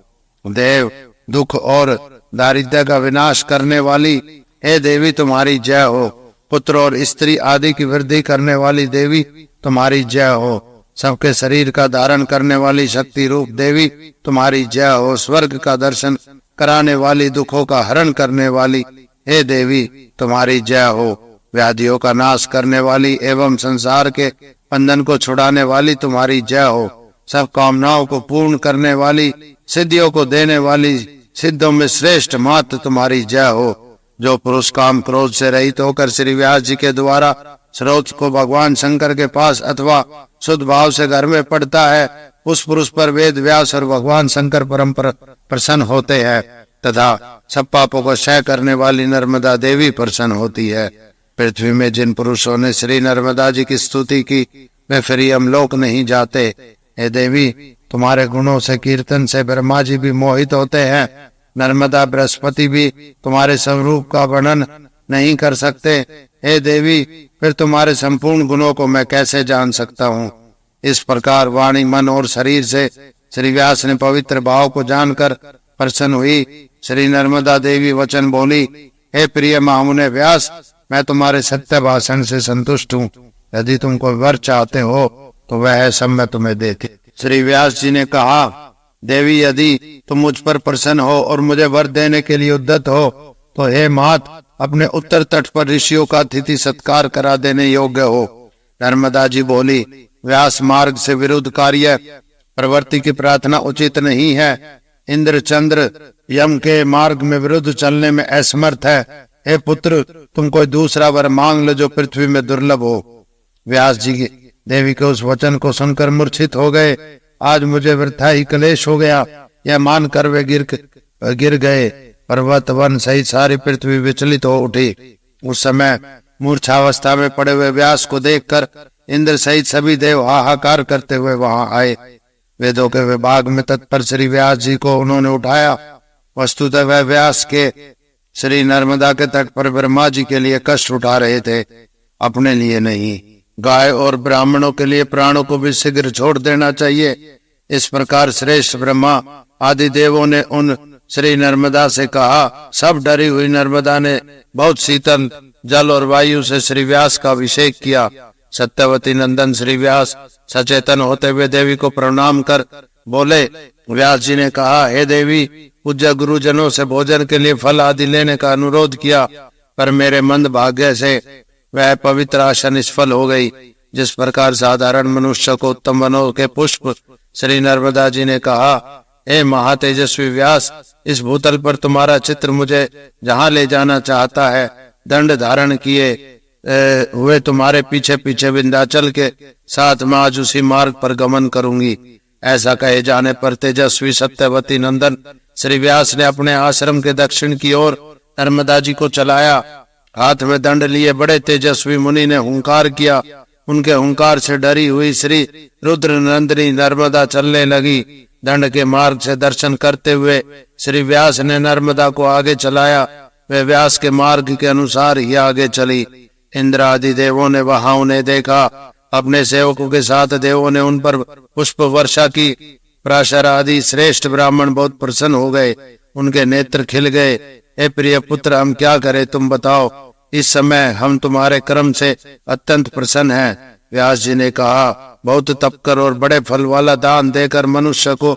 देव, दुख और दारिद्र्य का विनाश करने वाली, हे देवी, तुम्हारी जय हो। पुत्र और स्त्री आदि की वृद्धि करने वाली देवी, तुम्हारी जय हो। सबके शरीर का धारण करने वाली शक्ति रूप देवी, तुम्हारी जय हो। स्वर्ग का दर्शन कराने वाली, दुखों का हरण करने वाली, हे देवी, तुम्हारी जय हो। व्याधियों का नाश करने वाली एवं संसार के बंधन को छुड़ाने वाली, तुम्हारी जय हो। सब कामनाओं को पूर्ण करने वाली, सिद्धियों को देने वाली, सिद्धों में श्रेष्ठ मात्र, तुम्हारी जय हो। जो पुरुष काम क्रोध से रहित होकर श्री व्यास जी के द्वारा स्रोत को भगवान शंकर के पास अथवा शुद्ध भाव से घर में पढ़ता है, उस पुरुष पर वेद व्यास और भगवान शंकर परम प्रसन्न होते हैं, तथा सब पापों को क्षय करने वाली नर्मदा देवी प्रसन्न होती है। पृथ्वी में जिन पुरुषों ने श्री नर्मदा जी की स्तुति की, वे फिर यमलोक नहीं जाते। हे देवी, तुम्हारे गुणों से, कीर्तन से ब्रह्मा जी भी मोहित होते हैं। नर्मदा बृहस्पति भी तुम्हारे स्वरूप का वर्णन नहीं कर सकते। हे देवी, फिर तुम्हारे संपूर्ण गुणों को मैं कैसे जान सकता हूँ। इस प्रकार वाणी, मन और शरीर से श्री व्यास ने पवित्र भाव को जानकर प्रसन्न हुई। श्री नर्मदा देवी वचन बोली, हे प्रिय महामुने व्यास, मैं तुम्हारे सत्य भाषण से संतुष्ट हूँ। यदि तुम कोई वर चाहते हो तो वह सब मैं तुम्हें देती। श्री व्यास जी ने कहा, देवी, यदि तुम मुझ पर प्रसन्न हो और मुझे वर देने के लिए उद्यत हो, तो हे मात, अपने उत्तर तट पर ऋषियों का अतिथि सत्कार करा देने योग्य हो। नर्मदा जी बोली, व्यास मार्ग से विरुद्ध कार्य प्रवृत्ति की प्रार्थना उचित नहीं है। इंद्र चंद्र यम के मार्ग में विरुद्ध चलने में असमर्थ है। हे पुत्र, तुम कोई दूसरा वर मांग लो जो पृथ्वी में दुर्लभ हो। व्यास जी देवी के उस वचन को सुनकर मूर्छित हो गए। आज मुझे वृथा ही क्लेश हो गया, यह मानकर वे गिर गए। पर्वत वन सहित सारी पृथ्वी विचलित हो उठी। उस समय मूर्छावस्था में पड़े हुए व्यास को देखकर इंद्र सहित सभी देव हाहाकार करते हुए वहां आए। वेदों के विभाग में तत्पर श्री व्यास जी को उन्होंने उठाया। वस्तुतः वह व्यास के श्री नर्मदा के तट पर ब्रह्मा जी के लिए कष्ट उठा रहे थे, अपने लिए नहीं। गाय और ब्राह्मणों के लिए प्राणों को भी शीघ्र छोड़ देना चाहिए। इस प्रकार श्रेष्ठ ब्रह्मा आदि देवों ने उन श्री नर्मदा से कहा। सब डरी हुई नर्मदा ने बहुत शीतल जल और वायु से श्री व्यास का अभिषेक किया। सत्यवती नंदन श्री व्यास सचेतन होते हुए देवी को प्रणाम कर बोले। व्यास जी ने कहा, हे देवी, पूज्य गुरुजनों से भोजन के लिए फल आदि लेने का अनुरोध किया, पर मेरे मंद भाग्य से वह पवित्र आशा निष्फल हो गई। जिस प्रकार साधारण मनुष्य को उत्तम वनों के पुष्प श्री नर्मदा जी ने कहा, हे महातेजस्वी व्यास, इस भूतल पर तुम्हारा चित्र मुझे जहाँ ले जाना चाहता है। दंड धारण किए हुए तुम्हारे पीछे पीछे विंध्याचल के साथ मैं आज उसी मार्ग पर गमन करूंगी। ऐसा कहे जाने पर तेजस्वी सत्यवती नंदन श्री व्यास ने अपने आश्रम के दक्षिण की ओर नर्मदा जी को चलाया। हाथ में दंड लिए बड़े तेजस्वी मुनि ने हुंकार किया। उनके हुंकार से डरी हुई श्री रुद्र नंदिनी नर्मदा चलने लगी। दंड के मार्ग से दर्शन करते हुए श्री व्यास ने नर्मदा को आगे चलाया। वे व्यास के मार्ग के अनुसार ही आगे चली। इंद्र आदि देवों ने वहां उन्हें देखा। अपने सेवकों के साथ देवों ने उन पर पुष्प वर्षा की। पराशर आदि श्रेष्ठ ब्राह्मण बहुत प्रसन्न हो गए, उनके नेत्र खिल गए। हे प्रिय पुत्र, हम क्या करें, तुम बताओ। इस समय हम तुम्हारे कर्म से अत्यंत प्रसन्न हैं। व्यास जी ने कहा, बहुत तप कर और बड़े फल वाला दान देकर मनुष्य को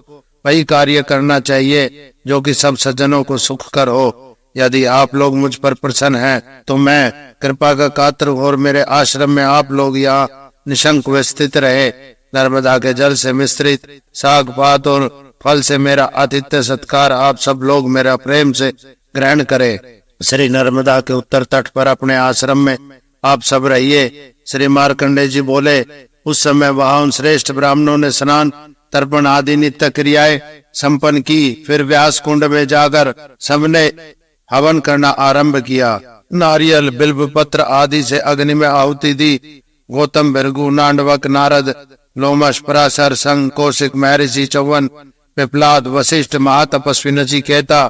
वही कार्य करना चाहिए जो कि सब सज्जनों को सुख कर हो। यदि आप लोग मुझ पर प्रसन्न हैं तो मैं कृपा का पात्र और मेरे आश्रम में आप लोग यहाँ निशंक व स्थित रहे। नर्मदा के जल से मिश्रित साग पात और फल से मेरा आतिथ्य सत्कार आप सब लोग मेरा प्रेम से ग्रहण करें। श्री नर्मदा के उत्तर तट पर अपने आश्रम में आप सब रहिए। श्री मार्कंडेय जी बोले, उस समय वहां उन श्रेष्ठ ब्राह्मणों ने स्नान तर्पण आदि नित्य क्रियाएं संपन्न की। फिर व्यास कुंड में जाकर सबने हवन करना आरंभ किया। नारियल बिल्व पत्र आदि से अग्नि में आहुति दी। गौतम, भृगु, नांडवक, नारद, लोमश, पराशर, संग, कौशिक, महर्षि चौवन, पिपलाद, वशिष्ठ, महातपस्वी नचिकेता,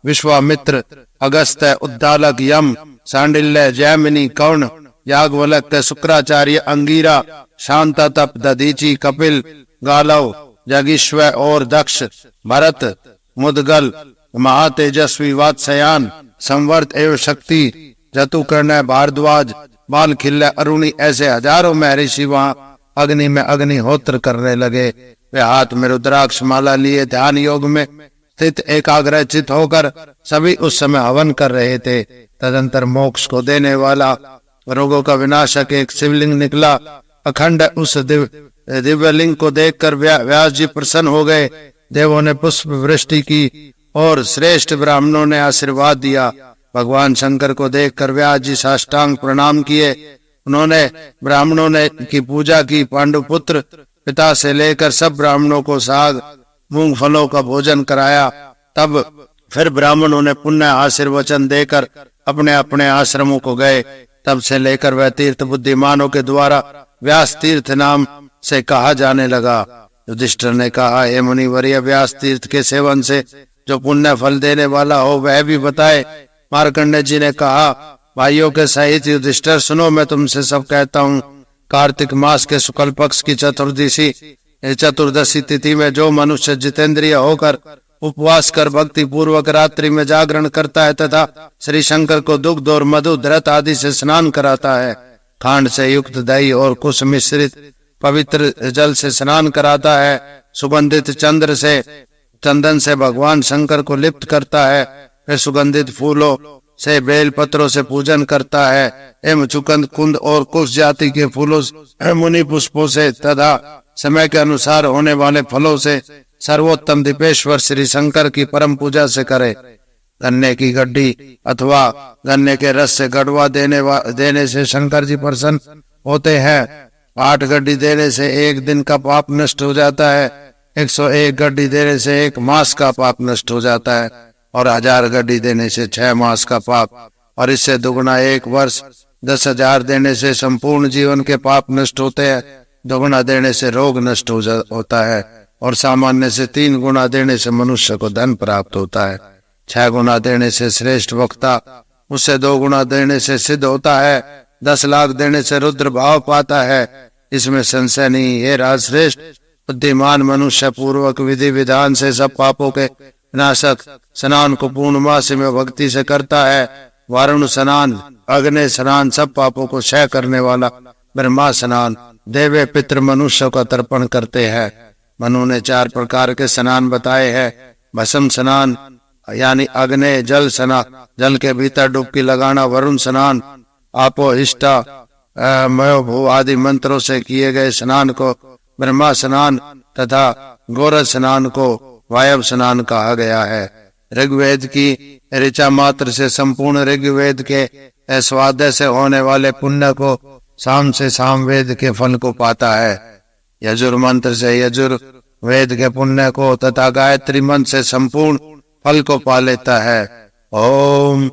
विश्वामित्र, अगस्त्य, उद्दालक, यम, सांडिल्य, जैमिनी, कर्ण, याज्ञवल्क्य, शुक्राचार्य, अंगीरा, शांततप, दधीचि, कपिल, गालव, जगिश्व और दक्ष, भरत, मुदगल, महातेजस्वी, वात्स्यायन, संवर्त एवं शक्ति, जतुकर्ण, भारद्वाज, बालखिल्य, अरुणि, ऐसे हजारों महर्षि वहां अग्नि में अग्निहोत्र करने लगे। वे हाथ में रुद्राक्ष माला लिए ध्यान योग में स्थित एकाग्रचित होकर सभी उस समय हवन कर रहे थे। तदंतर मोक्ष को देने वाला, रोगों का विनाशक एक शिवलिंग निकला। अखंड उस दिव्यलिंग को देखकर व्यास जी प्रसन्न हो गए। देवों ने पुष्प वृष्टि की और श्रेष्ठ ब्राह्मणों ने आशीर्वाद दिया। भगवान शंकर को देखकर व्यास जी साष्टांग प्रणाम किए। उन्होंने ब्राह्मणों ने की पूजा की। पांडुपुत्र पिता से लेकर सब ब्राह्मणों को साग मूंगफलों का भोजन कराया। तब फिर ब्राह्मणों ने पुण्य आशीर्वचन देकर अपने अपने आश्रमों को गए। तब से लेकर वह तीर्थ बुद्धिमानों के द्वारा व्यास तीर्थ नाम से कहा जाने लगा। युधिष्ठिर ने कहा, हे मुनिवर्य, व्यास तीर्थ के सेवन से जो पुण्य फल देने वाला हो वह भी बताए। मार्कंडेय जी ने कहा, भाइयों के सहित युधिष्ठिर, सुनो, मैं तुमसे सब कहता हूँ। कार्तिक मास के शुक्ल पक्ष की चतुर्दशी तिथि में जो मनुष्य जितेंद्रिय होकर उपवास कर भक्ति पूर्वक रात्रि में जागरण करता है तथा श्री शंकर को दुग्ध और मधु धृत आदि से स्नान कराता है, खांड से युक्त दही और कुश मिश्रित पवित्र जल से स्नान कराता है, सुगंधित चंदन से भगवान शंकर को लिप्त करता है, फिर सुगंधित फूलों से बेल पत्रों से पूजन करता है एवं चुकंद कुंद और कुश जाति के फूलों मुनि पुष्पों से तथा समय के अनुसार होने वाले फलों से सर्वोत्तम दीपेश्वर श्री शंकर की परम पूजा से करे। गन्ने की गड्डी अथवा गन्ने के रस से गड़वा देने से शंकर जी प्रसन्न होते हैं। 8 गड्डी देने से 1 दिन का पाप नष्ट हो जाता है। 101 गड्डी देने से 1 मास का पाप नष्ट हो जाता है और 1000 गड्डी देने से 6 मास का पाप, और इससे दुगुना 1 वर्ष 10,000 देने से संपूर्ण जीवन के पाप नष्ट होते हैं। दुगुना देने से रोग नष्ट होता है और सामान्य से 3 गुना देने से मनुष्य को धन प्राप्त होता है। 6 गुना देने से श्रेष्ठ वक्ता, उससे 2 गुना देने से सिद्ध होता है। 10 लाख देने से रुद्र भाव पाता है। इसमें संशय नहीं। ये राजश्रेष्ठ बुद्धिमान मनुष्य पूर्वक विधि विधान से सब पापों के विनाशक स्नान को पूर्णमासी में भक्ति से करता है। वारुण स्नान, अग्नि स्नान, सब पापों को क्षय करने वाला ब्रह्मा स्नान, देवे पितृ मनुष्य का तर्पण करते हैं। मनु ने 4 प्रकार के स्नान बताए हैं। भस्म स्नान यानी अग्नि जल स्नान, जल के भीतर डुबकी लगाना। वरुण स्नान, आपो हिष्टा मयो भू आदि मंत्रों से किए गए स्नान को ब्रह्मा स्नान तथा गोरज स्नान को वायव स्नान कहा गया है। ऋग्वेद की ऋचा मात्र से संपूर्ण ऋग्वेद के स्वाध्याय से होने वाले पुण्य को साम से साम वेद के फल को पाता है। यजुर मंत्र से यजुर वेद के पुण्य को तथा गायत्री मंत्र से संपूर्ण फल को पा लेता है। ओम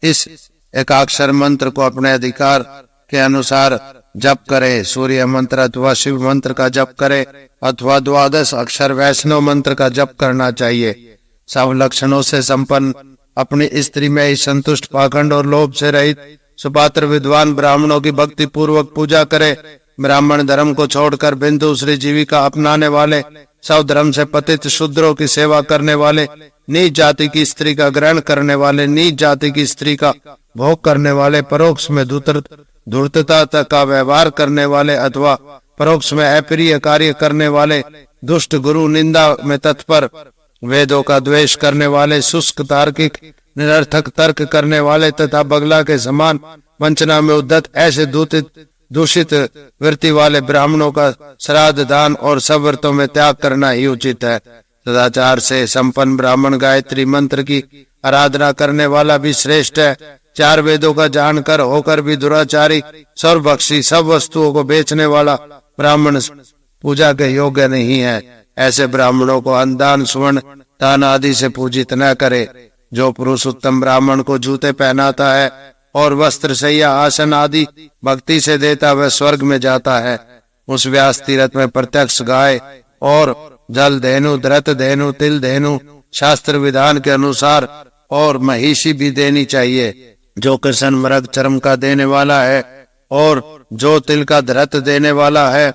इस एकाक्षर मंत्र को अपने अधिकार के अनुसार जप करे। सूर्य मंत्र अथवा शिव मंत्र का जप करे अथवा 12 अक्षर वैष्णव मंत्र का जप करना चाहिए। सब लक्षणों से संपन्न अपनी स्त्री में ही संतुष्ट, पाखंड और लोभ से रहित, सुपात्र विद्वान ब्राह्मणों की भक्ति पूर्वक पूजा करे। ब्राह्मण धर्म को छोड़कर बिन दूसरी जीविका अपनाने वाले, सब धर्म से पतित शूद्रों की सेवा करने वाले, नीच जाति की स्त्री का ग्रहण करने वाले, नीच जाति की स्त्री का भोग करने वाले, परोक्ष में धूर्तता का व्यवहार करने वाले अथवा परोक्ष में अप्रिय कार्य करने वाले, दुष्ट गुरु निंदा में तत्पर, वेदों का द्वेष करने वाले, शुष्क तार्किक निरर्थक तर्क करने वाले तथा बगला के समान वंचना में उद्धत, ऐसे दूषित वृत्ति वाले ब्राह्मणों का श्राद्ध, दान और सब व्रतों में त्याग करना ही उचित है। सदाचार से संपन्न ब्राह्मण गायत्री मंत्र की आराधना करने वाला भी श्रेष्ठ है। चार वेदों का जानकर होकर भी दुराचारी, सर्वभक्षी, सब वस्तुओं को बेचने वाला ब्राह्मण पूजा के योग्य नहीं है। ऐसे ब्राह्मणों को अन्न दान, सुवर्ण दान आदि से पूजित न करे। जो पुरुष उत्तम ब्राह्मण को जूते पहनाता है और वस्त्र, शैया, आसन आदि भक्ति से देता, वह स्वर्ग में जाता है। उस व्यास तीर्थ में प्रत्यक्ष गाय और जल धेनु, धृत धेनु, तिल धेनु शास्त्र विधान के अनुसार और महिषी भी देनी चाहिए। जो कृष्ण मृग चर्म का देने वाला है और जो तिल का धृत देने वाला है,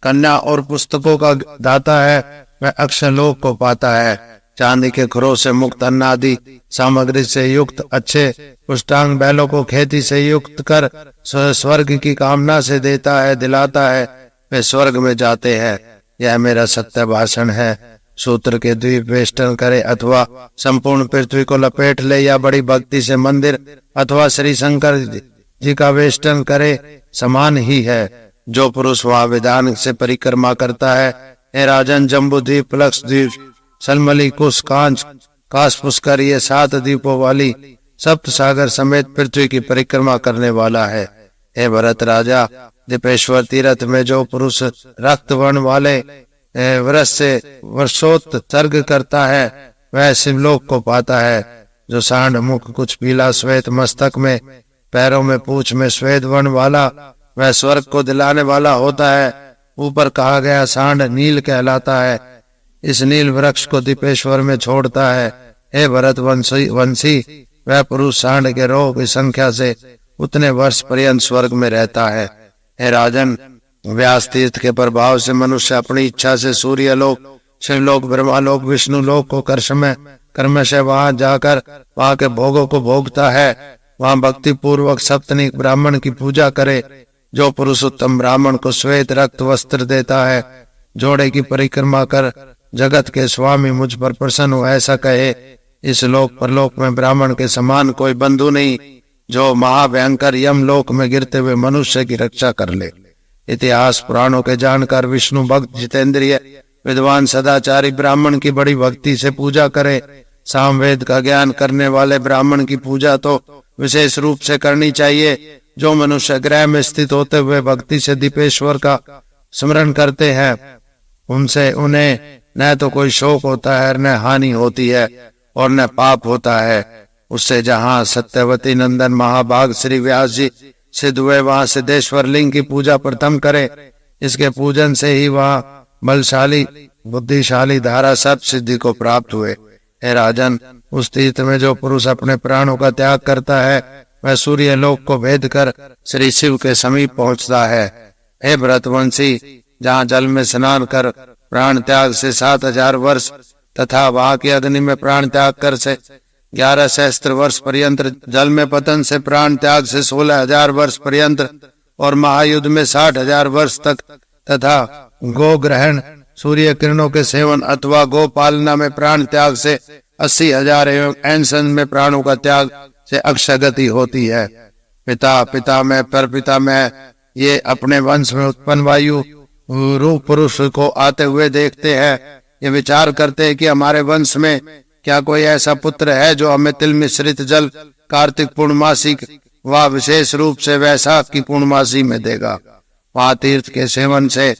कन्या और पुस्तकों का दाता है, वह अक्षय लोक को पाता है। चांदी के खुरों से मुक्त अन्न आदि सामग्री से युक्त अच्छे पुष्टांग बैलों को खेती से युक्त कर स्वर्ग की कामना से देता है, दिलाता है, वे स्वर्ग में जाते हैं। यह मेरा सत्य भाषण है। सूत्र के द्वीप वेष्टन करे अथवा संपूर्ण पृथ्वी को लपेट ले, या बड़ी भक्ति से मंदिर अथवा श्री शंकर जी का वेष्टन करे, समान ही है। जो पुरुष वहाँ विधान से परिक्रमा करता है, हे राजन, जम्बू द्वीप, प्लक्ष द्वीप, सलमली, कुश, कांच, काश, पुष्कर, ये 7 द्वीपों वाली सप्त सागर समेत पृथ्वी की परिक्रमा करने वाला है। हे भरत राजा, दीपेश्वर तीर्थ में जो पुरुष रक्त वर्ण वाले वृक्ष से वर्षोत्सर्ग करता है, वह शिवलोक को पाता है। जो सांड मुख, कुछ पीला, श्वेत, मस्तक में, पैरों में, पूंछ में श्वेत वर्ण वाला, वह स्वर्ग को दिलाने वाला होता है। ऊपर कहा गया सांड नील कहलाता है। इस नील वृक्ष को दीपेश्वर में छोड़ता है। हे भरत वंशी, वह पुरुष सांड के रोग की संख्या से उतने वर्ष पर्यंत स्वर्ग में रहता है। हे राजन, व्यास तीर्थ के प्रभाव से मनुष्य अपनी इच्छा से सूर्यलोक, शिवलोक, ब्रह्मालोक, विष्णु लोक को कर्मशः वहां जाकर वहां के भोगों को भोगता है। वहां भक्ति पूर्वक सप्तनिक ब्राह्मण की पूजा करे। जो पुरुष उत्तम ब्राह्मण को श्वेत रक्त वस्त्र देता है, जोड़े की परिक्रमा कर जगत के स्वामी मुझ पर प्रसन्न हो, ऐसा कहे। इस लोक परलोक में ब्राह्मण के समान कोई बंधु नहीं, जो महाभयंकर यम लोक में गिरते हुए मनुष्य की रक्षा कर ले। इतिहास पुराणों के जानकर विष्णु भक्त, जितेंद्रिय, विद्वान, सदाचारी ब्राह्मण की बड़ी भक्ति से पूजा करे। सामवेद का ज्ञान करने वाले ब्राह्मण की पूजा तो विशेष रूप से करनी चाहिए। जो मनुष्य ग्रह में स्थित होते हुए भक्ति से दीपेश्वर का स्मरण करते हैं, उन्हें न तो कोई शोक होता है, न हानि होती है और न पाप होता है। उससे जहाँ सत्यवती नंदन महाभाग श्री व्यास जी सिद्ध हुए, वहां सिद्धेश्वर लिंग की पूजा प्रथम करे। इसके पूजन से ही वहाँ बलशाली, बुद्धिशाली, धारा सब सिद्धि को प्राप्त हुए। हे राजन, उस तीर्थ में जो पुरुष अपने प्राणों का त्याग करता है, वह सूर्य लोक को भेद कर श्री शिव के समीप पहुंचता है। हे भरतवंशी, जहाँ जल में स्नान कर प्राण त्याग से 7000 वर्ष तथा वहां की अग्नि में प्राण त्याग कर से 11 सहस्त्र वर्ष पर्यंत, जल में पतन से प्राण त्याग से 16,000 वर्ष पर्यंत और महायुद्ध में 60,000 वर्ष तक, तथा गो ग्रहण, सूर्य किरणों के सेवन अथवा गो पालना में प्राण त्याग से 80,000 एवं ऐनसन में प्राणों का त्याग से अक्षगति होती है। पिता में, पर पिता में, ये अपने वंश में उत्पन्न वायु रूप पुरुष को आते हुए देखते हैं। ये विचार करते हैं कि हमारे वंश में क्या कोई ऐसा पुत्र है जो हमें तिल मिश्रित जल कार्तिक पूर्णमासी व विशेष रूप से वैशाख की पूर्णमासी में देगा। वहां तीर्थ के सेवन से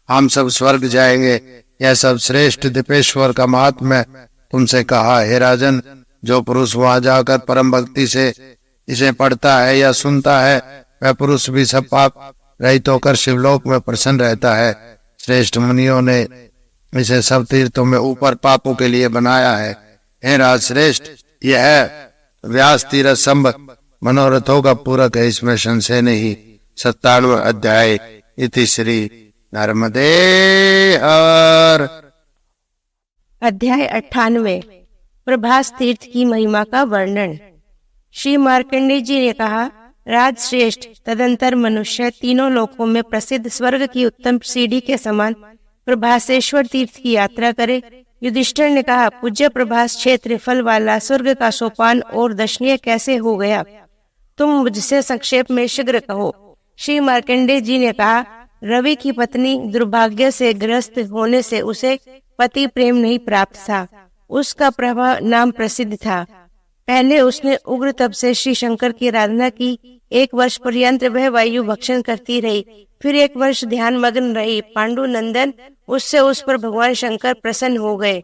हम सब स्वर्ग जाएंगे। यह सब श्रेष्ठ दीपेश्वर का महात्म्य तुमसे कहा। हे राजन, जो पुरुष वहां जाकर परम भक्ति से इसे पढ़ता है या सुनता है, वह पुरुष भी सब पाप रहित होकर शिवलोक में प्रसन्न रहता है। श्रेष्ठ मुनियों ने इसे सब तीर्थों में ऊपर पापों के लिए बनाया है। हे राजश्रेष्ठ, यह व्यास तीरथ संबत मनोरथों का पूरक है, इसमें संशय नहीं। 97वां अध्याय। इति श्री नर्मदे हर। अध्याय 98 प्रभास तीर्थ की महिमा का वर्णन। श्री मार्कंडेय जी ने कहा, राजश्रेष्ठ तदंतर मनुष्य तीनों लोकों में प्रसिद्ध स्वर्ग की उत्तम सीढ़ी के समान प्रभासेश्वर तीर्थ की यात्रा करे। युधिष्ठिर ने कहा, पूज्य प्रभास क्षेत्र फल वाला स्वर्ग का सोपान और दर्शनीय कैसे हो गया? तुम मुझसे संक्षेप में शीघ्र कहो। श्री मार्कंडेय जी ने कहा, रवि की पत्नी दुर्भाग्य से ग्रस्त होने से उसे पति प्रेम नहीं प्राप्त था। उसका प्रभा नाम प्रसिद्ध था। पहले उसने उग्र तप से श्री शंकर की आराधना की। 1 वर्ष पर्यंत वह वायु भक्षण करती रही। फिर 1 वर्ष ध्यान मग्न रही। पांडु नंदन उससे उस पर भगवान शंकर प्रसन्न हो गए।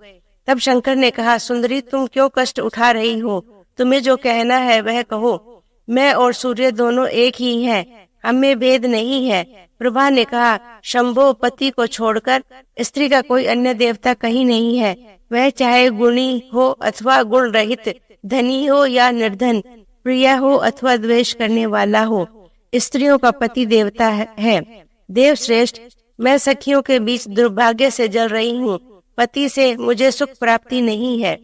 तब शंकर ने कहा, सुंदरी तुम क्यों कष्ट उठा रही हो? तुम्हें जो कहना है वह कहो। मैं और सूर्य दोनों एक ही हैं, हमें भेद नहीं है। प्रभा ने कहा, शंभो पति को छोड़कर स्त्री का कोई अन्य देवता कहीं नहीं है। वह चाहे गुणी हो अथवा गुण रहित, धनी हो या निर्धन, प्रिय हो अथवा द्वेष करने वाला हो, स्त्रियों का पति देवता है। देव श्रेष्ठ, मैं सखियों के बीच दुर्भाग्य से जल रही हूँ। पति से मुझे सुख प्राप्ति नहीं है,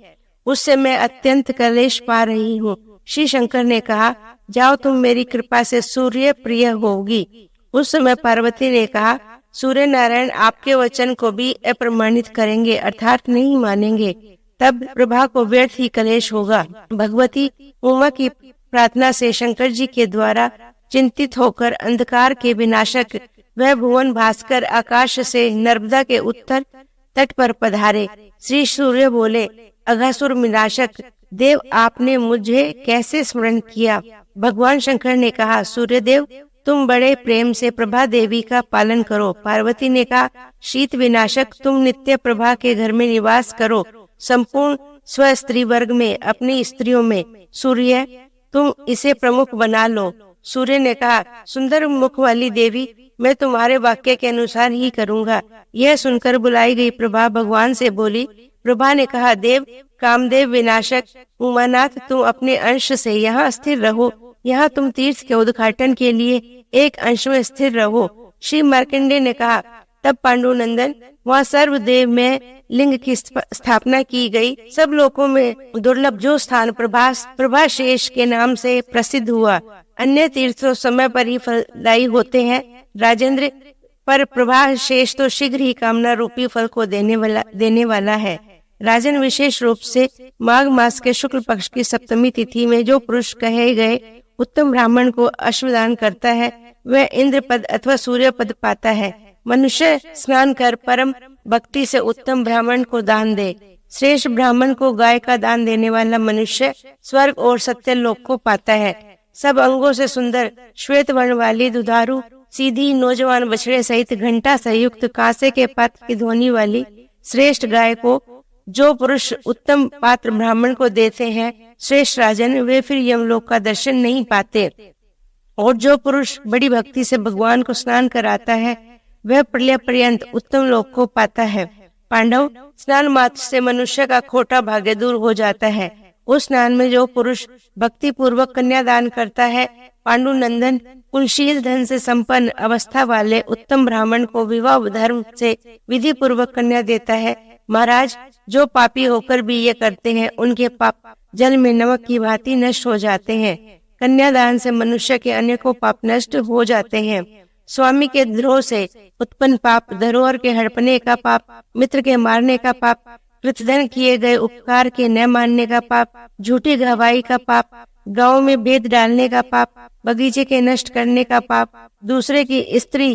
उससे मैं अत्यंत कलेश पा रही हूँ। श्री शंकर ने कहा, जाओ तुम मेरी कृपा से सूर्य प्रिय होगी। उस समय पार्वती ने कहा, सूर्य नारायण आपके वचन को भी अप्रमाणित करेंगे, अर्थात नहीं मानेंगे। तब प्रभा को व्यर्थ ही कलेश होगा। भगवती उमा की प्रार्थना से शंकर जी के द्वारा चिंतित होकर अंधकार के विनाशक वह भुवन भास्कर आकाश से नर्मदा के उत्तर तट पर पधारे। श्री सूर्य बोले, अघासुर विनाशक देव, आपने मुझे कैसे स्मरण किया? भगवान शंकर ने कहा, सूर्यदेव तुम बड़े प्रेम से प्रभा देवी का पालन करो। पार्वती ने कहा, शीत विनाशक तुम नित्य प्रभा के घर में निवास करो, संपूर्ण स्व स्त्री वर्ग में अपनी स्त्रियों में सूर्य तुम इसे प्रमुख बना लो। सूर्य ने कहा, सुंदर मुख वाली देवी, मैं तुम्हारे वाक्य के अनुसार ही करूँगा। यह सुनकर बुलाई गई प्रभा भगवान से बोली। प्रभा ने कहा, देव कामदेव विनाशक उमानाथ, तुम अपने अंश से यहाँ स्थिर रहो। यहाँ तुम तीर्थ के उद्घाटन के लिए एक अंश में स्थिर रहो। श्री मार्कंडेय ने कहा, तब पांडु नंदन वहाँ सर्वदेव में लिंग की स्थापना की गई। सब लोगों में दुर्लभ जो स्थान प्रभाशेष के नाम से प्रसिद्ध हुआ। अन्य तीर्थों समय पर ही फलदायी होते हैं राजेंद्र, पर प्रभाशेष तो शीघ्र ही कामना रूपी फल को देने वाला है। राजन, विशेष रूप से माघ मास के शुक्ल पक्ष की सप्तमी तिथि में जो पुरुष कहे गए उत्तम ब्राह्मण को अश्वदान करता है, वह इंद्र पद अथवा सूर्य पद पाता है। मनुष्य स्नान कर परम भक्ति से उत्तम ब्राह्मण को दान दे। श्रेष्ठ ब्राह्मण को गाय का दान देने वाला मनुष्य स्वर्ग और सत्य लोक को पाता है। सब अंगों से सुंदर श्वेत वर्ण वाली दुधारू सीधी नौजवान बछड़े सहित घंटा संयुक्त कांसे के पात्र की ध्वनि वाली श्रेष्ठ गाय को जो पुरुष उत्तम पात्र ब्राह्मण को देते हैं, श्रेष्ठ राजन, वे फिर यमलोक का दर्शन नहीं पाते। और जो पुरुष बड़ी भक्ति से भगवान को स्नान कराता है, वह प्रलय पर्यंत उत्तम लोक को पाता है। पांडव, स्नान मात्र से मनुष्य का खोटा भाग्य दूर हो जाता है। उस स्नान में जो पुरुष भक्ति पूर्वक कन्यादान करता है, पांडु नंदन, कुलशील धन से संपन्न अवस्था वाले उत्तम ब्राह्मण को विवाह धर्म से विधि पूर्वक कन्या देता है। महाराज, जो पापी होकर भी ये करते हैं, उनके पाप जल में नमक की भांति नष्ट हो जाते हैं। कन्यादान से मनुष्य के अनेकों पाप नष्ट हो जाते हैं। स्वामी के द्रोह से उत्पन्न पाप, धरोहर के हड़पने का पाप, मित्र के मारने का पाप, कृतधन किए गए उपकार के न मानने का पाप, झूठी गवाही का पाप, गांव में भेद डालने का पाप, बगीचे के नष्ट करने का पाप, दूसरे की स्त्री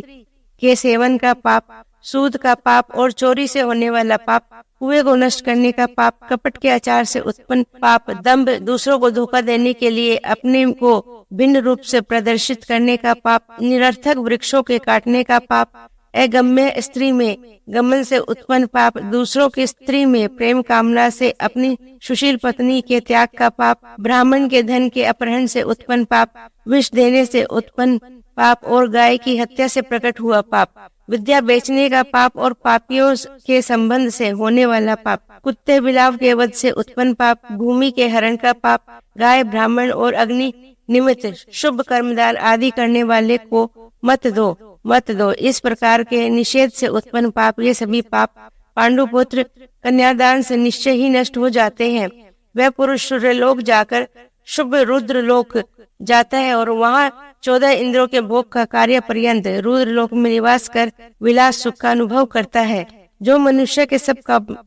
के सेवन का पाप, सूद का पाप और चोरी से होने वाला पाप, कुएं को नष्ट करने का पाप, कपट के आचार से उत्पन्न पाप, दंभ, दूसरों को धोखा देने के लिए अपने को भिन्न रूप से प्रदर्शित करने का पाप, निरर्थक वृक्षों के काटने का पाप, अगम्य स्त्री में गमन से उत्पन्न पाप, दूसरों की स्त्री में प्रेम कामना से अपनी सुशील पत्नी के त्याग का पाप, ब्राह्मण के धन के अपहरण से उत्पन्न पाप, विष देने से उत्पन्न पाप और गाय की हत्या से प्रकट हुआ पाप, विद्या बेचने का पाप और पापियों के संबंध से होने वाला पाप, कुत्ते बिलाव के वध से उत्पन्न पाप, भूमि के हरण का पाप, गाय ब्राह्मण और अग्नि निमित्त शुभ कर्मदान आदि करने वाले को मत दो। इस प्रकार के निषेध से उत्पन्न पाप, ये सभी पाप पांडुपुत्र कन्यादान से निश्चय ही नष्ट हो जाते हैं। वह पुरुष सूर्यलोक जाकर शुभ रुद्र लोक जाता है और वहाँ 14 इंद्रों के भोग का कार्य पर्यंत रुद्र लोक में निवास कर विलास सुख का अनुभव करता है। जो मनुष्य के सब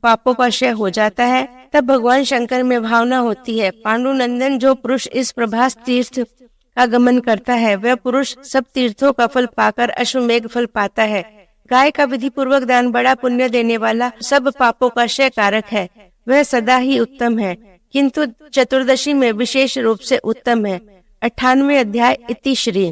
पापों का क्षय हो जाता है, तब भगवान शंकर में भावना होती है। पांडुनंदन, जो पुरुष इस प्रभास तीर्थ का गमन करता है, वह पुरुष सब तीर्थों का फल पाकर अश्वमेघ फल पाता है। गाय का विधि पूर्वक दान बड़ा पुण्य देने वाला, सब पापों का क्षय कारक है। वह सदा ही उत्तम है, किंतु चतुर्दशी में विशेष रूप से उत्तम है। 98वें अध्याय इति श्री।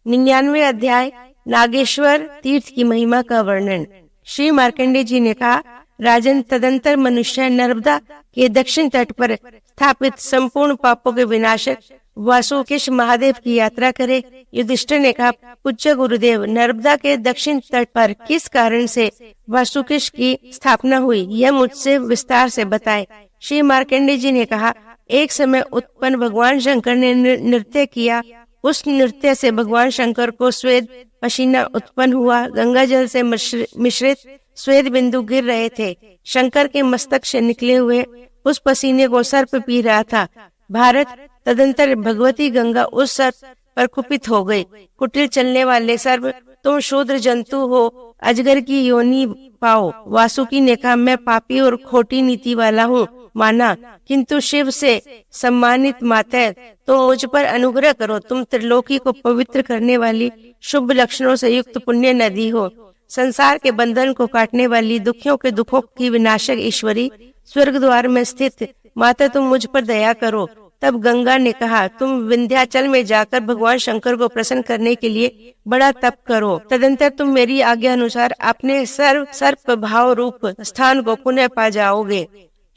99वें अध्याय नागेश्वर तीर्थ की महिमा का वर्णन। श्री मार्कंडेय जी ने कहा, राजन, तदंतर मनुष्य नर्मदा के दक्षिण तट पर स्थापित संपूर्ण पापों के विनाशक वासुकेश महादेव की यात्रा करे। युधिष्ठिर ने कहा, पूज्य गुरुदेव, नर्मदा के दक्षिण तट पर किस कारण से वासुकेश की स्थापना हुई, यह मुझसे विस्तार से बताएं। श्री मार्कंडेय जी ने कहा, एक समय उत्पन्न भगवान शंकर ने नृत्य किया। उस नृत्य से भगवान शंकर को श्वेत पसीना उत्पन्न हुआ। गंगा जल से मिश्रित श्वेत बिंदु गिर रहे थे। शंकर के मस्तक से निकले हुए उस पसीने को सर्प पी रहा था। भारत, तदंतर भगवती गंगा उस सर्प पर कुपित हो गई। कुटिल चलने वाले सर्प, तुम शूद्र जंतु हो, अजगर की योनि पाओ। वासुकी ने कहा, मैं पापी और खोटी नीति वाला हूँ माना, किंतु शिव से सम्मानित माता, तो मुझ पर अनुग्रह करो। तुम त्रिलोकी को पवित्र करने वाली, शुभ लक्षणों से युक्त पुण्य नदी हो। संसार के बंधन को काटने वाली, दुखियों के दुखों की विनाशक ईश्वरी, स्वर्ग द्वार में स्थित माता, तुम मुझ पर दया करो। तब गंगा ने कहा, तुम विंध्याचल में जाकर भगवान शंकर को प्रसन्न करने के लिए बड़ा तप करो। तदंतर तुम मेरी आज्ञा अनुसार अपने सर्प भाव रूप स्थान को पुनः पा जाओगे।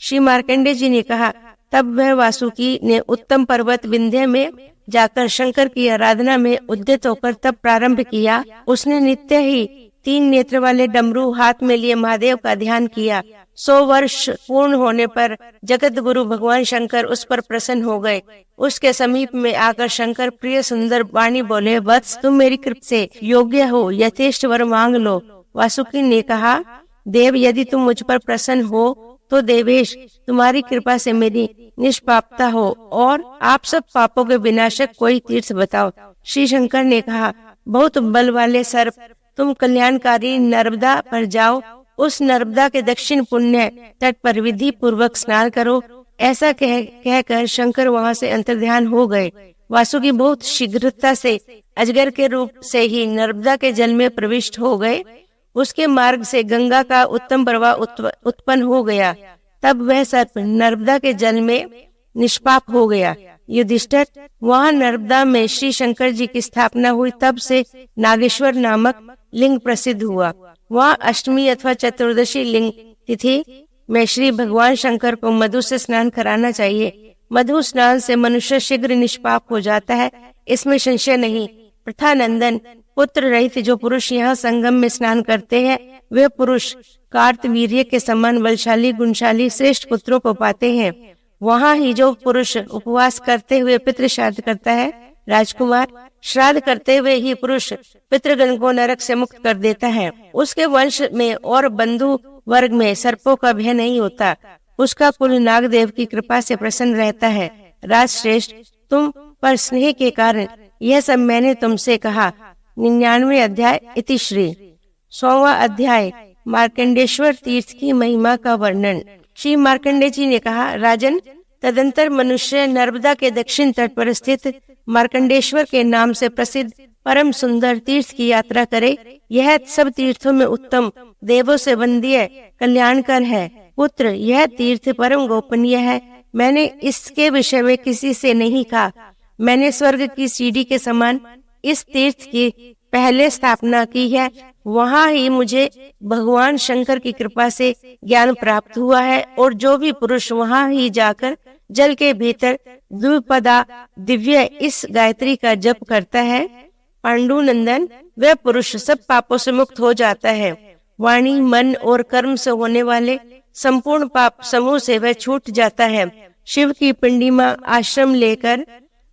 श्री मार्कंडेय जी ने कहा, तब वह वासुकी ने उत्तम पर्वत विंध्य में जाकर शंकर की आराधना में उद्यत होकर तब प्रारंभ किया। उसने नित्य ही 3 नेत्र वाले डमरू हाथ में लिए महादेव का ध्यान किया। 100 वर्ष पूर्ण होने पर जगत गुरु भगवान शंकर उस पर प्रसन्न हो गए। उसके समीप में आकर शंकर प्रिय सुंदर वाणी बोले, वत्स, तुम मेरी कृपा से योग्य हो, यथेष्ट वर मांग लो। वासुकी ने कहा, देव, यदि तुम मुझ पर प्रसन्न हो तो देवेश, तुम्हारी कृपा से मेरी निष्पापता हो और आप सब पापों के विनाशक कोई तीर्थ बताओ। श्री शंकर ने कहा, बहुत बल वाले सर्प, तुम कल्याणकारी नर्मदा पर जाओ। उस नर्मदा के दक्षिण पुण्य तट पर विधि पूर्वक स्नान करो। ऐसा कहकर शंकर वहाँ से अंतर्ध्यान हो गए। वासुकी बहुत शीघ्रता से अजगर के रूप से ही नर्मदा के जल में प्रविष्ट हो गए। उसके मार्ग से गंगा का उत्तम प्रवाह उत्पन्न हो गया। तब वह सर्प नर्मदा के जल में निष्पाप हो गया। युधिष्ठिर, वहाँ नर्मदा में श्री शंकर जी की स्थापना हुई। तब से नागेश्वर नामक लिंग प्रसिद्ध हुआ। वहाँ अष्टमी अथवा चतुर्दशी लिंग तिथि में श्री भगवान शंकर को मधु से स्नान कराना चाहिए। मधु स्नान से मनुष्य शीघ्र निष्पाप हो जाता है, इसमें संशय नहीं। प्रथानंदन, पुत्र रहित जो पुरुष यहाँ संगम में स्नान करते हैं, वे पुरुष कार्तवीर्य के समान बलशाली गुणशाली श्रेष्ठ पुत्रों को पाते हैं। वहाँ ही जो पुरुष उपवास करते हुए पितृ श्राद्ध करता है, राजकुमार, श्राद्ध करते हुए ही पुरुष पितृगण को नरक से मुक्त कर देता है। उसके वंश में और बंधु वर्ग में सर्पों का भय नहीं होता। उसका कुल नागदेव की कृपा से प्रसन्न रहता है। राजश्रेष्ठ, तुम पर स्नेह के कारण यह सब मैंने तुमसे कहा। 99वें अध्याय इति श्री। 100वां अध्याय मार्कंडेश्वर तीर्थ की महिमा का वर्णन। श्री मार्कंडेय जी ने कहा, राजन, तदंतर मनुष्य नर्मदा के दक्षिण तट पर स्थित मार्कंडेश्वर के नाम से प्रसिद्ध परम सुंदर तीर्थ की यात्रा करे। यह सब तीर्थों में उत्तम, देवों से वंद्य, कल्याणकर है। पुत्र, यह तीर्थ परम गोपनीय है। मैंने इसके विषय में किसी से नहीं कहा। मैंने स्वर्ग की सीढ़ी के समान इस तीर्थ की पहले स्थापना की है। वहाँ ही मुझे भगवान शंकर की कृपा से ज्ञान प्राप्त हुआ है और जो भी पुरुष वहाँ ही जाकर जल के भीतर द्विपदा दिव्य इस गायत्री का जप करता है, पांडु नंदन, वह पुरुष सब पापों से मुक्त हो जाता है। वाणी, मन और कर्म से होने वाले संपूर्ण पाप समूह से वह छूट जाता है। शिव की पिंडी में आश्रम लेकर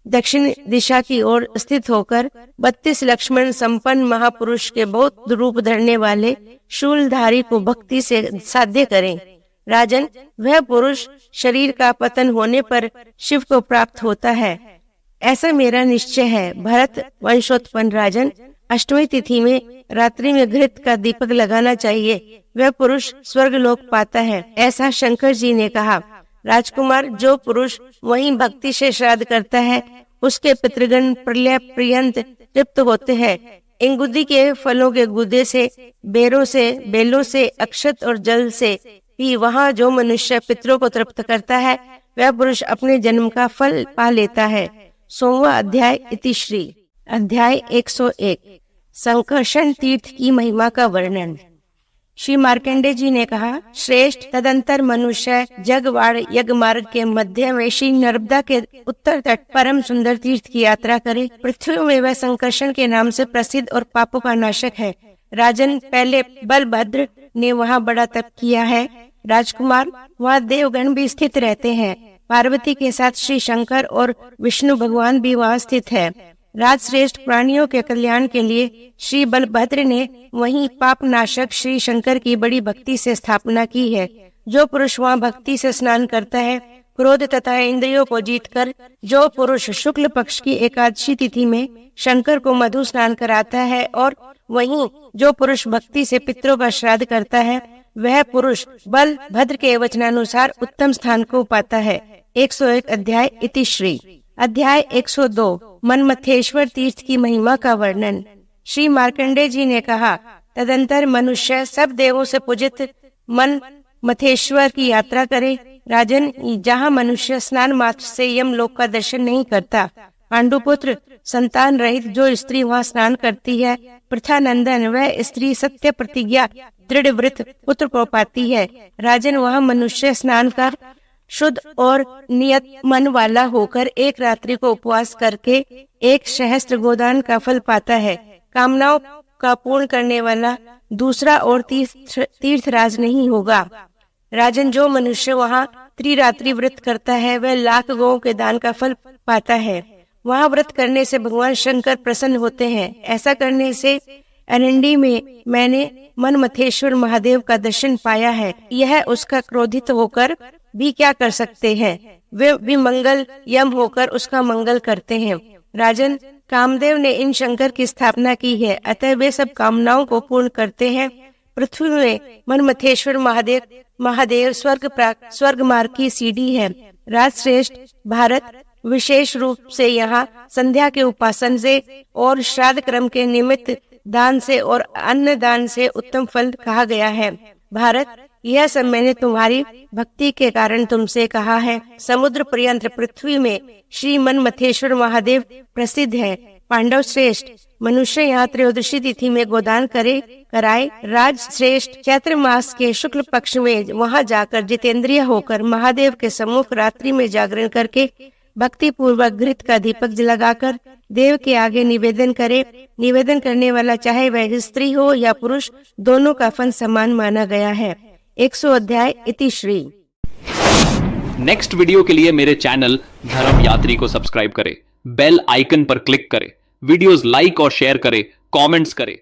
दक्षिण दिशा की ओर स्थित होकर 32 लक्ष्मण संपन्न महापुरुष के बहुत रूप धरने वाले शूलधारी को भक्ति से साध्य करें। राजन, वह पुरुष शरीर का पतन होने पर शिव को प्राप्त होता है, ऐसा मेरा निश्चय है। भरत वंशोत्पन्न राजन, अष्टमी तिथि में रात्रि में घृत का दीपक लगाना चाहिए, वह पुरुष स्वर्ग लोक पाता है, ऐसा शंकर जी ने कहा। राजकुमार, जो पुरुष वहीं भक्ति से श्राद्ध करता है उसके पितृगण प्रलय पर्यंत तृप्त होते हैं। इंगुदी के फलों के गुदे से, बेरों से, बेलों से, अक्षत और जल से भी वहाँ जो मनुष्य पितरों को तृप्त करता है वह पुरुष अपने जन्म का फल पा लेता है। 16वां अध्याय इतिश्री। अध्याय 101 संकर्षण तीर्थ की महिमा का वर्णन। श्री मार्कंडे जी ने कहा, श्रेष्ठ, तदंतर मनुष्य जगवाड़ यज्ञ मार्ग के मध्य में श्री नर्मदा के उत्तर तट परम सुंदर तीर्थ की यात्रा करे। पृथ्वी में वह संकर्षण के नाम से प्रसिद्ध और पापों का नाशक है। राजन, पहले बलभद्र ने वहाँ बड़ा तप किया है। राजकुमार, वहाँ देवगण भी स्थित रहते हैं। पार्वती के साथ श्री शंकर और विष्णु भगवान भी वहाँ स्थित है। राजश्रेष्ठ, प्राणियों के कल्याण के लिए श्री बलभद्र ने वहीं पाप नाशक श्री शंकर की बड़ी भक्ति से स्थापना की है। जो पुरुष वहाँ भक्ति से स्नान करता है, क्रोध तथा इंद्रियों को जीतकर, जो पुरुष शुक्ल पक्ष की एकादशी तिथि में शंकर को मधु स्नान कराता है, और वहीं जो पुरुष भक्ति से पितरों का श्राद्ध करता है, वह पुरुष बलभद्र के वचनानुसार उत्तम स्थान को पाता है। 101 अध्याय इतिश्री। अध्याय 102 मनमथेश्वर तीर्थ की महिमा का वर्णन। श्री मार्कंडे जी ने कहा, तदंतर मनुष्य सब देवों से पूजित मनमथेश्वर की यात्रा करे। राजन, जहाँ मनुष्य स्नान मात्र से यमलोक का दर्शन नहीं करता, पांडुपुत्र, संतान रहित जो स्त्री वहाँ स्नान करती है, प्रथानंदन, वह स्त्री सत्य प्रतिज्ञा दृढ़ व्रत पुत्र को पाती है। राजन, वहाँ मनुष्य स्नान कर शुद्ध और नियत मन वाला होकर एक रात्रि को उपवास करके 1 सहस्त्र गोदान का फल पाता है। कामनाओं का पूर्ण करने वाला दूसरा और तीर्थराज नहीं होगा। राजन, जो मनुष्य वहाँ त्रिरात्रि व्रत करता है वह लाख गौओं के दान का फल पाता है। वहाँ व्रत करने से भगवान शंकर प्रसन्न होते हैं। ऐसा करने से अरंडी में मैंने मनमथेश्वर महादेव का दर्शन पाया है। यह उसका क्रोधित होकर भी क्या कर सकते हैं, वे विमंगल यम होकर उसका मंगल करते हैं। राजन, कामदेव ने इन शंकर की स्थापना की है, अतः वे सब कामनाओं को पूर्ण करते हैं। पृथ्वी में मनमथेश्वर महादेव स्वर्ग मार्ग की सीढ़ी है। राजश्रेष्ठ भारत, विशेष रूप से यहाँ संध्या के उपासन से और श्राद्ध क्रम के निमित्त दान से और अन्न दान से उत्तम फल कहा गया है। भारत, यह सब मैंने तुम्हारी भक्ति के कारण तुमसे कहा है। समुद्र पर्यंत पृथ्वी में श्री मनमथेश्वर महादेव प्रसिद्ध है। पांडव श्रेष्ठ, मनुष्य यहाँ त्रयोदशी तिथि में गोदान कराए। राज श्रेष्ठ, चैत्र मास के शुक्ल पक्ष में वहाँ जाकर जितेंद्रिय होकर महादेव के सम्मुख रात्रि में जागरण करके भक्ति पूर्वक घृत का दीपक लगाकर देव के आगे निवेदन करे। निवेदन करने वाला चाहे वह स्त्री हो या पुरुष, दोनों का फल समान माना गया है। 100 अध्याय इतिश्री। नेक्स्ट वीडियो के लिए मेरे चैनल धर्म यात्री को सब्सक्राइब करें, बेल आइकन पर क्लिक करें, वीडियोस लाइक और शेयर करें, कमेंट्स करें।